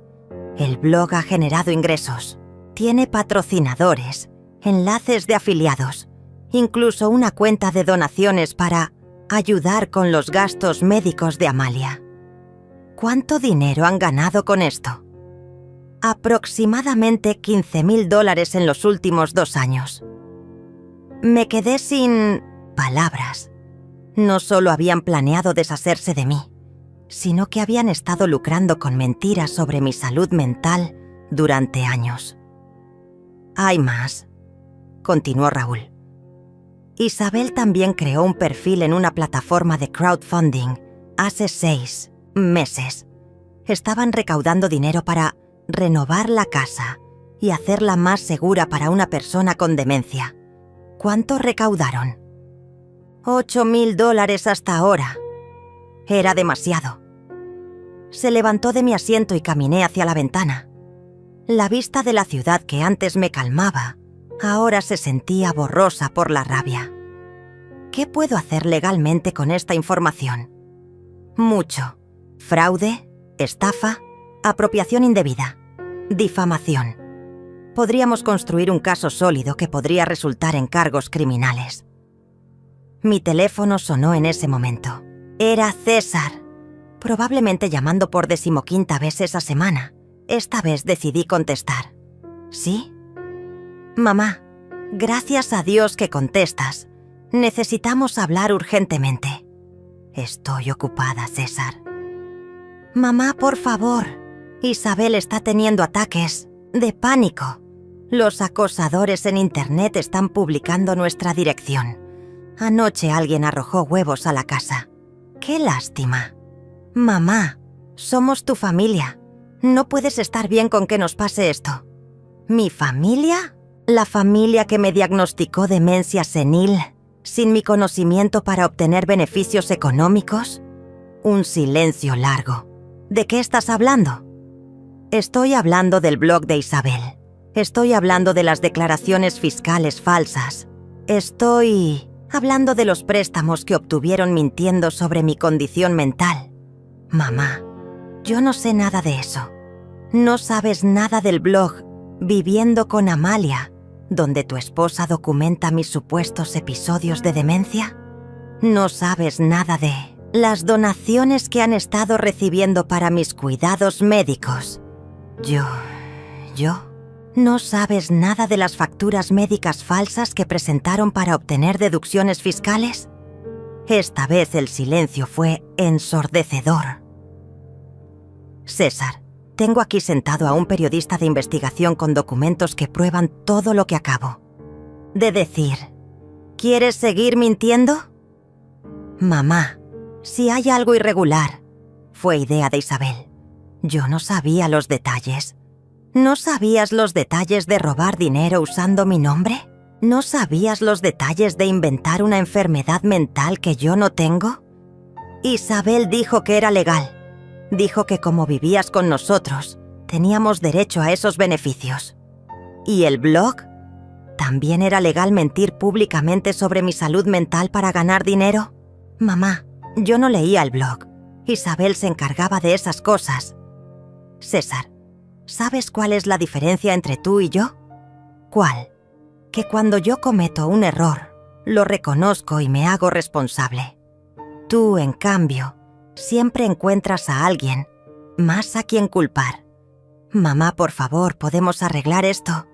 S1: El blog ha generado ingresos. Tiene patrocinadores, enlaces de afiliados, incluso una cuenta de donaciones para ayudar con los gastos médicos de Amalia. ¿Cuánto dinero han ganado con esto? Aproximadamente $15,000 en los últimos 2 años. Me quedé sin palabras. No solo habían planeado deshacerse de mí, sino que habían estado lucrando con mentiras sobre mi salud mental durante años. Hay más, continuó Raúl. Isabel también creó un perfil en una plataforma de crowdfunding hace 6 meses. Estaban recaudando dinero para renovar la casa y hacerla más segura para una persona con demencia. ¿Cuánto recaudaron? $8,000 hasta ahora. Era demasiado. Se levantó de mi asiento y caminé hacia la ventana. La vista de la ciudad que antes me calmaba, ahora se sentía borrosa por la rabia. ¿Qué puedo hacer legalmente con esta información? Mucho. Fraude, estafa, apropiación indebida, difamación. Podríamos construir un caso sólido que podría resultar en cargos criminales. Mi teléfono sonó en ese momento. Era César, probablemente llamando por 15ª vez esa semana. Esta vez decidí contestar. ¿Sí? Mamá, gracias a Dios que contestas. Necesitamos hablar urgentemente. Estoy ocupada, César. Mamá, por favor. Isabel está teniendo ataques de pánico. Los acosadores en Internet están publicando nuestra dirección. Anoche alguien arrojó huevos a la casa. ¡Qué lástima! Mamá, somos tu familia. No puedes estar bien con que nos pase esto. ¿Mi familia? La familia que me diagnosticó demencia senil, sin mi conocimiento para obtener beneficios económicos. Un silencio largo. ¿De qué estás hablando? Estoy hablando del blog de Isabel. Estoy hablando de las declaraciones fiscales falsas. Estoy hablando de los préstamos que obtuvieron mintiendo sobre mi condición mental. Mamá, yo no sé nada de eso. ¿No sabes nada del blog Viviendo con Amalia, donde tu esposa documenta mis supuestos episodios de demencia? ¿No sabes nada de las donaciones que han estado recibiendo para mis cuidados médicos? ¿No sabes nada de las facturas médicas falsas que presentaron para obtener deducciones fiscales? Esta vez el silencio fue ensordecedor. César, tengo aquí sentado a un periodista de investigación con documentos que prueban todo lo que acabo de decir. ¿Quieres seguir mintiendo? Mamá, si hay algo irregular, fue idea de Isabel. Yo no sabía los detalles. ¿No sabías los detalles de robar dinero usando mi nombre? ¿No sabías los detalles de inventar una enfermedad mental que yo no tengo? Isabel dijo que era legal. Dijo que como vivías con nosotros, teníamos derecho a esos beneficios. ¿Y el blog? ¿También era legal mentir públicamente sobre mi salud mental para ganar dinero? Mamá, yo no leía el blog. Isabel se encargaba de esas cosas. César, ¿sabes cuál es la diferencia entre tú y yo? ¿Cuál? Que cuando yo cometo un error, lo reconozco y me hago responsable. Tú, en cambio, siempre encuentras a alguien más a quien culpar. Mamá, por favor, ¿podemos arreglar esto?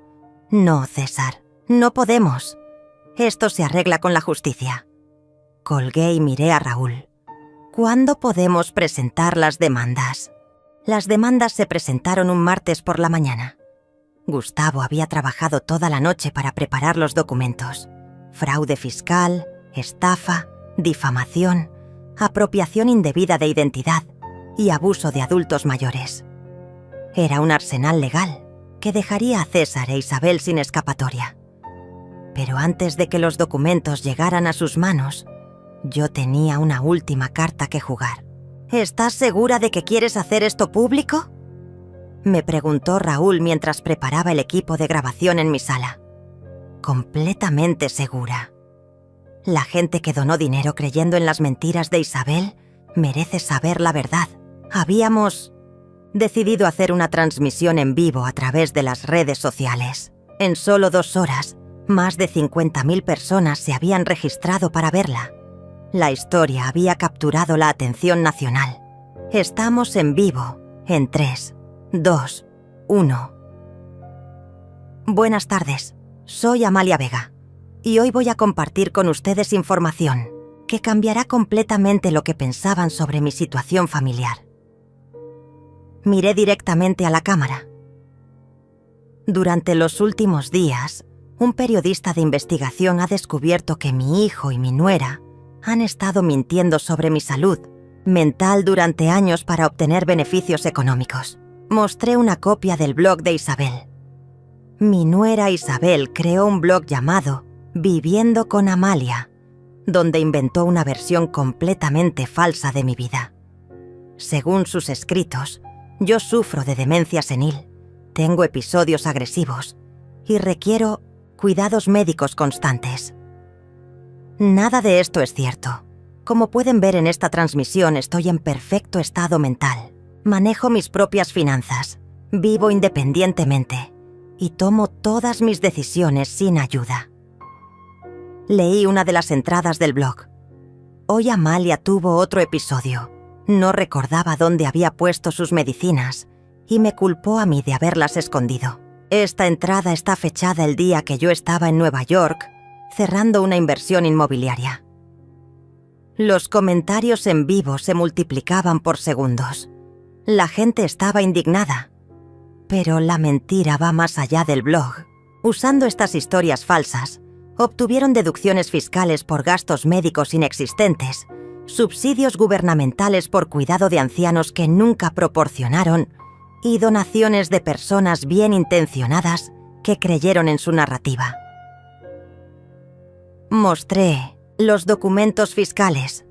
S1: No, César, no podemos. Esto se arregla con la justicia. Colgué y miré a Raúl. ¿Cuándo podemos presentar las demandas? Las demandas se presentaron un martes por la mañana. Gustavo había trabajado toda la noche para preparar los documentos. Fraude fiscal, estafa, difamación, apropiación indebida de identidad y abuso de adultos mayores. Era un arsenal legal que dejaría a César e Isabel sin escapatoria. Pero antes de que los documentos llegaran a sus manos, yo tenía una última carta que jugar. ¿Estás segura de que quieres hacer esto público?, me preguntó Raúl mientras preparaba el equipo de grabación en mi sala. Completamente segura. La gente que donó dinero creyendo en las mentiras de Isabel merece saber la verdad. Habíamos decidido hacer una transmisión en vivo a través de las redes sociales. En solo 2 horas, más de 50.000 personas se habían registrado para verla. La historia había capturado la atención nacional. Estamos en vivo, en 3, 2, 1. Buenas tardes, soy Amalia Vega y hoy voy a compartir con ustedes información que cambiará completamente lo que pensaban sobre mi situación familiar. Miré directamente a la cámara. Durante los últimos días, un periodista de investigación ha descubierto que mi hijo y mi nuera han estado mintiendo sobre mi salud mental durante años para obtener beneficios económicos. Mostré una copia del blog de Isabel. Mi nuera Isabel creó un blog llamado Viviendo con Amalia, donde inventó una versión completamente falsa de mi vida. Según sus escritos, yo sufro de demencia senil, tengo episodios agresivos y requiero cuidados médicos constantes. Nada de esto es cierto. Como pueden ver en esta transmisión, estoy en perfecto estado mental. Manejo mis propias finanzas, vivo independientemente y tomo todas mis decisiones sin ayuda. Leí una de las entradas del blog. Hoy Amalia tuvo otro episodio. No recordaba dónde había puesto sus medicinas y me culpó a mí de haberlas escondido. Esta entrada está fechada el día que yo estaba en Nueva York cerrando una inversión inmobiliaria. Los comentarios en vivo se multiplicaban por segundos. La gente estaba indignada. Pero la mentira va más allá del blog. Usando estas historias falsas, obtuvieron deducciones fiscales por gastos médicos inexistentes, subsidios gubernamentales por cuidado de ancianos que nunca proporcionaron y donaciones de personas bien intencionadas que creyeron en su narrativa. Mostré los documentos fiscales.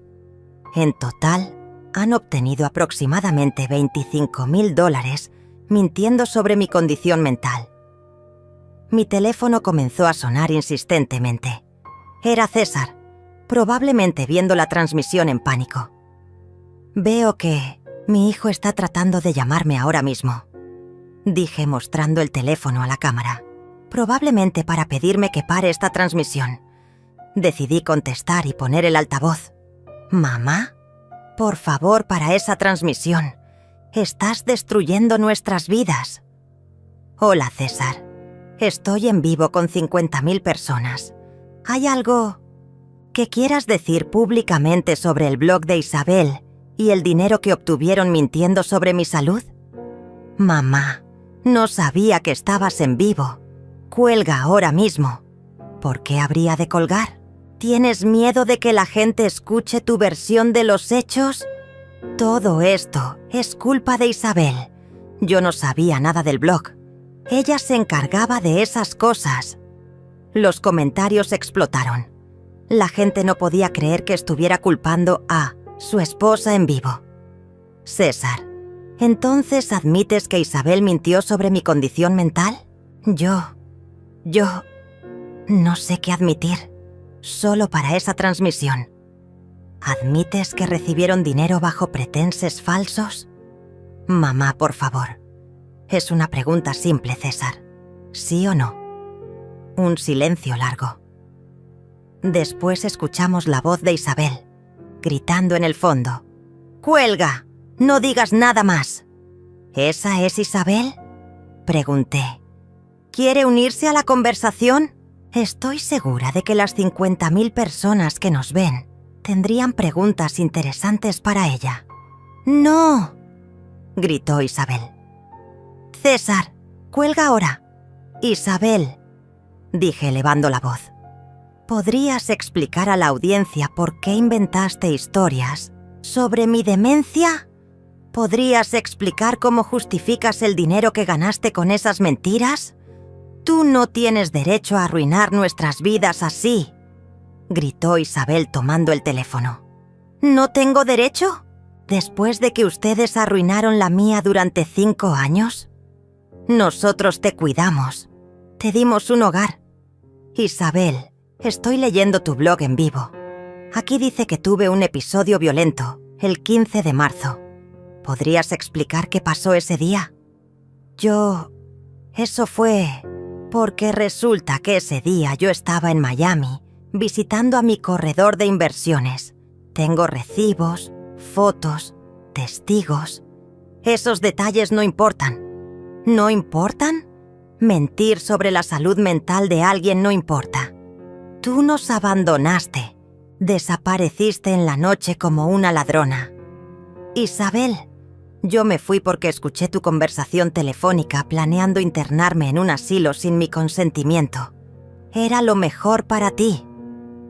S1: En total, han obtenido aproximadamente $25,000 mintiendo sobre mi condición mental. Mi teléfono comenzó a sonar insistentemente. Era César, probablemente viendo la transmisión en pánico. Veo que mi hijo está tratando de llamarme ahora mismo, dije mostrando el teléfono a la cámara, probablemente para pedirme que pare esta transmisión. Decidí contestar y poner el altavoz. «¿Mamá? Por favor, para esa transmisión. Estás destruyendo nuestras vidas». «Hola, César. Estoy en vivo con 50,000 personas. ¿Hay algo que quieras decir públicamente sobre el blog de Isabel y el dinero que obtuvieron mintiendo sobre mi salud?» «Mamá, no sabía que estabas en vivo. Cuelga ahora mismo». «¿Por qué habría de colgar? ¿Tienes miedo de que la gente escuche tu versión de los hechos? Todo esto es culpa de Isabel. Yo no sabía nada del blog. Ella se encargaba de esas cosas». Los comentarios explotaron. La gente no podía creer que estuviera culpando a su esposa en vivo. «César, ¿entonces admites que Isabel mintió sobre mi condición mental?» Yo no sé qué admitir. Solo para esa transmisión. ¿Admites que recibieron dinero bajo pretenses falsos? Mamá, por favor. Es una pregunta simple, César. ¿Sí o no? Un silencio largo. Después escuchamos la voz de Isabel, gritando en el fondo. «¡Cuelga! ¡No digas nada más!» ¿Esa es Isabel?, pregunté. ¿Quiere unirse a la conversación? Estoy segura de que las 50,000 personas que nos ven tendrían preguntas interesantes para ella. «¡No!», gritó Isabel. «César, cuelga ahora». «Isabel», dije elevando la voz, ¿podrías explicar a la audiencia por qué inventaste historias sobre mi demencia? ¿Podrías explicar cómo justificas el dinero que ganaste con esas mentiras? «Tú no tienes derecho a arruinar nuestras vidas así», gritó Isabel tomando el teléfono. «¿No tengo derecho? ¿Después de que ustedes arruinaron la mía durante 5 años? Nosotros te cuidamos, te dimos un hogar. Isabel, estoy leyendo tu blog en vivo. Aquí dice que tuve un episodio violento el 15 de marzo. ¿Podrías explicar qué pasó ese día?» Eso fue porque resulta que ese día yo estaba en Miami visitando a mi corredor de inversiones. Tengo recibos, fotos, testigos. Esos detalles no importan. ¿No importan? Mentir sobre la salud mental de alguien no importa. Tú nos abandonaste. Desapareciste en la noche como una ladrona. Isabel, yo me fui porque escuché tu conversación telefónica planeando internarme en un asilo sin mi consentimiento. ¿Era lo mejor para ti?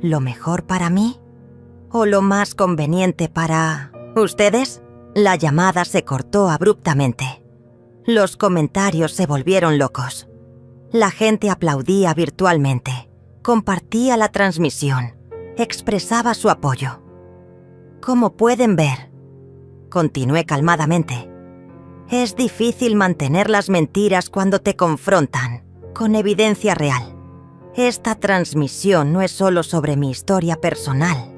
S1: ¿Lo mejor para mí? ¿O lo más conveniente para ustedes? La llamada se cortó abruptamente. Los comentarios se volvieron locos. La gente aplaudía virtualmente, compartía la transmisión, expresaba su apoyo. Como pueden ver, continué calmadamente, es difícil mantener las mentiras cuando te confrontan con evidencia real. Esta transmisión no es solo sobre mi historia personal,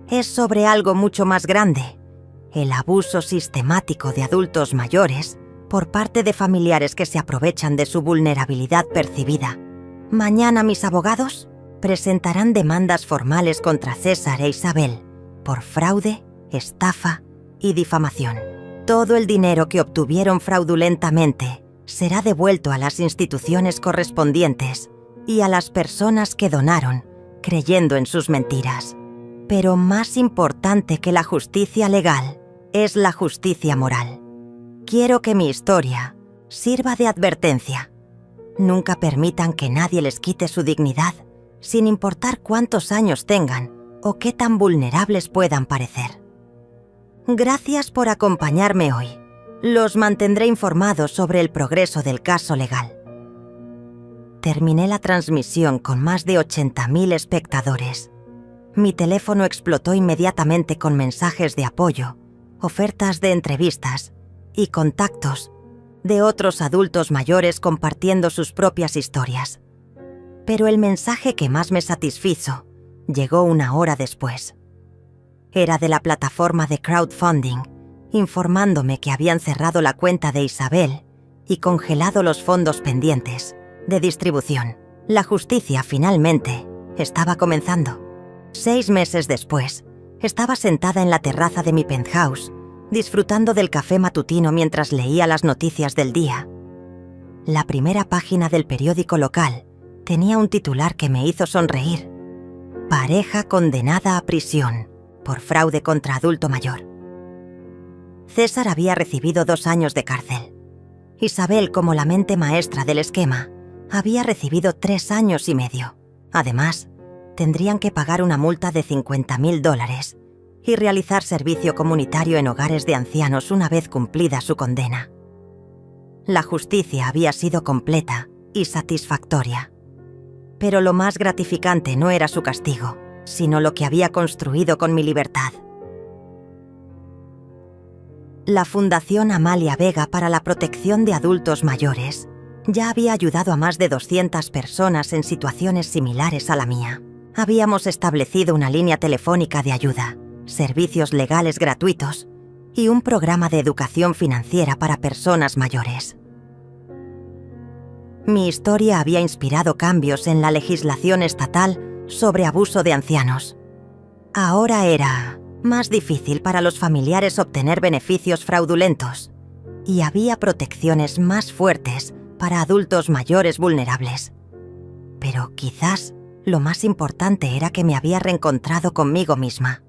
S1: es sobre algo mucho más grande, el abuso sistemático de adultos mayores por parte de familiares que se aprovechan de su vulnerabilidad percibida. Mañana mis abogados presentarán demandas formales contra César e Isabel por fraude, estafa y difamación. Todo el dinero que obtuvieron fraudulentamente será devuelto a las instituciones correspondientes y a las personas que donaron, creyendo en sus mentiras. Pero más importante que la justicia legal es la justicia moral. Quiero que mi historia sirva de advertencia. Nunca permitan que nadie les quite su dignidad, sin importar cuántos años tengan o qué tan vulnerables puedan parecer. Gracias por acompañarme hoy. Los mantendré informados sobre el progreso del caso legal. Terminé la transmisión con más de 80.000 espectadores. Mi teléfono explotó inmediatamente con mensajes de apoyo, ofertas de entrevistas y contactos de otros adultos mayores compartiendo sus propias historias. Pero el mensaje que más me satisfizo llegó una hora después. Era de la plataforma de crowdfunding, informándome que habían cerrado la cuenta de Isabel y congelado los fondos pendientes de distribución. La justicia, finalmente, estaba comenzando. 6 meses después, estaba sentada en la terraza de mi penthouse, disfrutando del café matutino mientras leía las noticias del día. La primera página del periódico local tenía un titular que me hizo sonreír. Pareja condenada a prisión por fraude contra adulto mayor. César había recibido 2 años de cárcel. Isabel, como la mente maestra del esquema, había recibido 3 años y medio. Además, tendrían que pagar una multa de $50.000 y realizar servicio comunitario en hogares de ancianos una vez cumplida su condena. La justicia había sido completa y satisfactoria. Pero lo más gratificante no era su castigo, sino lo que había construido con mi libertad. La Fundación Amalia Vega para la Protección de Adultos Mayores ya había ayudado a más de 200 personas en situaciones similares a la mía. Habíamos establecido una línea telefónica de ayuda, servicios legales gratuitos y un programa de educación financiera para personas mayores. Mi historia había inspirado cambios en la legislación estatal sobre abuso de ancianos. Ahora era más difícil para los familiares obtener beneficios fraudulentos y había protecciones más fuertes para adultos mayores vulnerables. Pero quizás lo más importante era que me había reencontrado conmigo misma.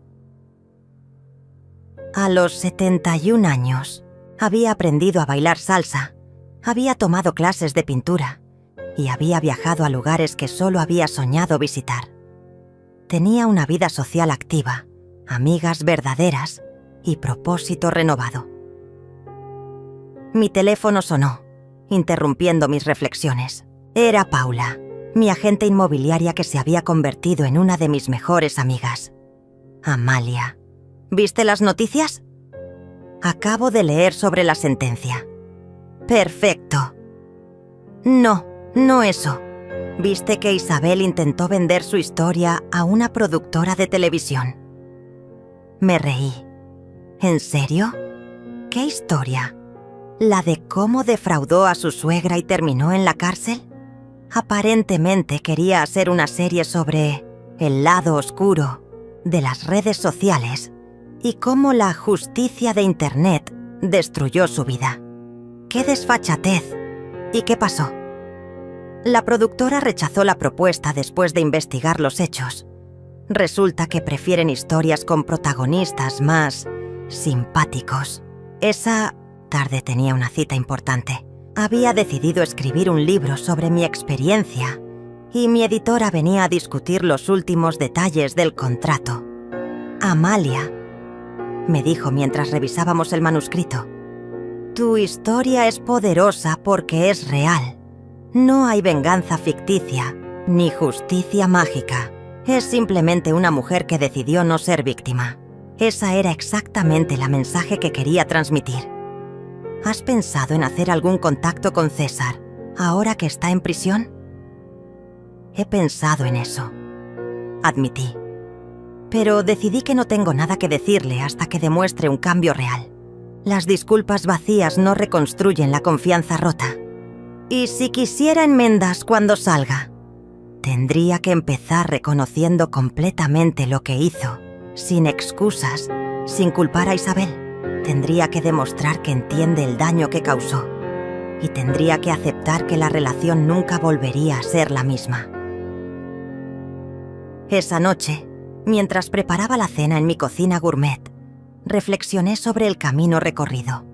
S1: A los 71 años, había aprendido a bailar salsa, había tomado clases de pintura y había viajado a lugares que solo había soñado visitar. Tenía una vida social activa, amigas verdaderas y propósito renovado. Mi teléfono sonó, interrumpiendo mis reflexiones. Era Paula, mi agente inmobiliaria que se había convertido en una de mis mejores amigas. Amalia. ¿Viste las noticias? Acabo de leer sobre la sentencia. Perfecto. No eso. ¿Viste que Isabel intentó vender su historia a una productora de televisión? Me reí. ¿En serio? ¿Qué historia? ¿La de cómo defraudó a su suegra y terminó en la cárcel? Aparentemente quería hacer una serie sobre el lado oscuro de las redes sociales y cómo la justicia de Internet destruyó su vida. ¡Qué desfachatez! ¿Y qué pasó? La productora rechazó la propuesta después de investigar los hechos. Resulta que prefieren historias con protagonistas más simpáticos. Esa tarde tenía una cita importante. Había decidido escribir un libro sobre mi experiencia y mi editora venía a discutir los últimos detalles del contrato. Amalia, me dijo mientras revisábamos el manuscrito, tu historia es poderosa porque es real. No hay venganza ficticia ni justicia mágica. Es simplemente una mujer que decidió no ser víctima. Esa era exactamente el mensaje que quería transmitir. ¿Has pensado en hacer algún contacto con César, ahora que está en prisión? He pensado en eso, admití. Pero decidí que no tengo nada que decirle hasta que demuestre un cambio real. Las disculpas vacías no reconstruyen la confianza rota. Y si quisiera enmiendas cuando salga, tendría que empezar reconociendo completamente lo que hizo, sin excusas, sin culpar a Isabel. Tendría que demostrar que entiende el daño que causó y tendría que aceptar que la relación nunca volvería a ser la misma. Esa noche, mientras preparaba la cena en mi cocina gourmet, reflexioné sobre el camino recorrido.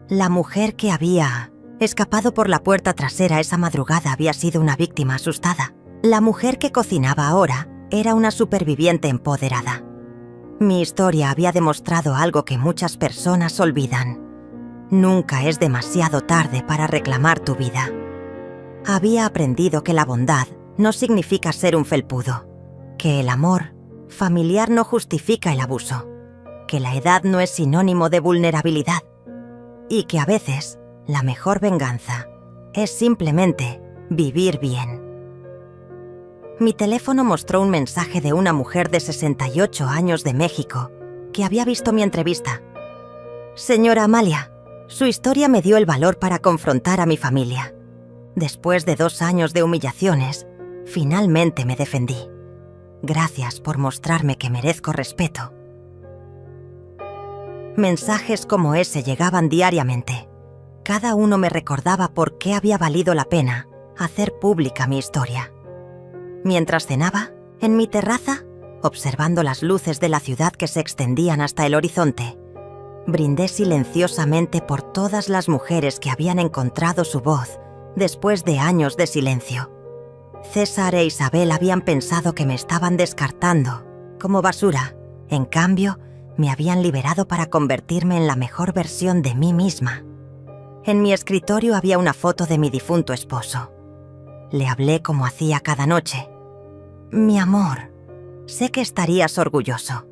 S1: La mujer que había escapado por la puerta trasera esa madrugada había sido una víctima asustada. La mujer que cocinaba ahora era una superviviente empoderada. Mi historia había demostrado algo que muchas personas olvidan. Nunca es demasiado tarde para reclamar tu vida. Había aprendido que la bondad no significa ser un felpudo, que el amor familiar no justifica el abuso, que la edad no es sinónimo de vulnerabilidad y que a veces la mejor venganza es simplemente vivir bien. Mi teléfono mostró un mensaje de una mujer de 68 años de México que había visto mi entrevista. Señora Amalia, su historia me dio el valor para confrontar a mi familia. Después de 2 años de humillaciones, finalmente me defendí. Gracias por mostrarme que merezco respeto. Mensajes como ese llegaban diariamente. Cada uno me recordaba por qué había valido la pena hacer pública mi historia. Mientras cenaba, en mi terraza, observando las luces de la ciudad que se extendían hasta el horizonte, brindé silenciosamente por todas las mujeres que habían encontrado su voz después de años de silencio. César e Isabel habían pensado que me estaban descartando como basura. En cambio, me habían liberado para convertirme en la mejor versión de mí misma. En mi escritorio había una foto de mi difunto esposo. Le hablé como hacía cada noche. Mi amor, sé que estarías orgulloso.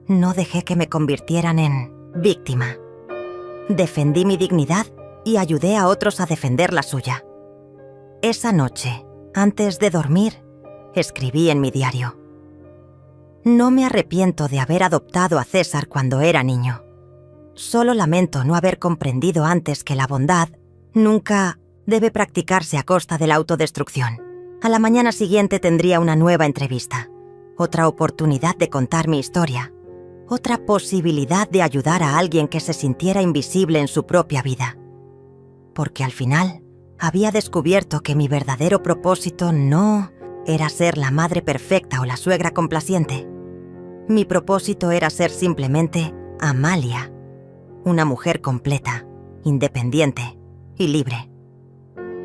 S1: No dejé que me convirtieran en víctima. Defendí mi dignidad y ayudé a otros a defender la suya. Esa noche, antes de dormir, escribí en mi diario: no me arrepiento de haber adoptado a César cuando era niño. Solo lamento no haber comprendido antes que la bondad nunca debe practicarse a costa de la autodestrucción. A la mañana siguiente tendría una nueva entrevista, otra oportunidad de contar mi historia, otra posibilidad de ayudar a alguien que se sintiera invisible en su propia vida. Porque al final había descubierto que mi verdadero propósito no era ser la madre perfecta o la suegra complaciente. Mi propósito era ser simplemente Amalia, una mujer completa, independiente y libre.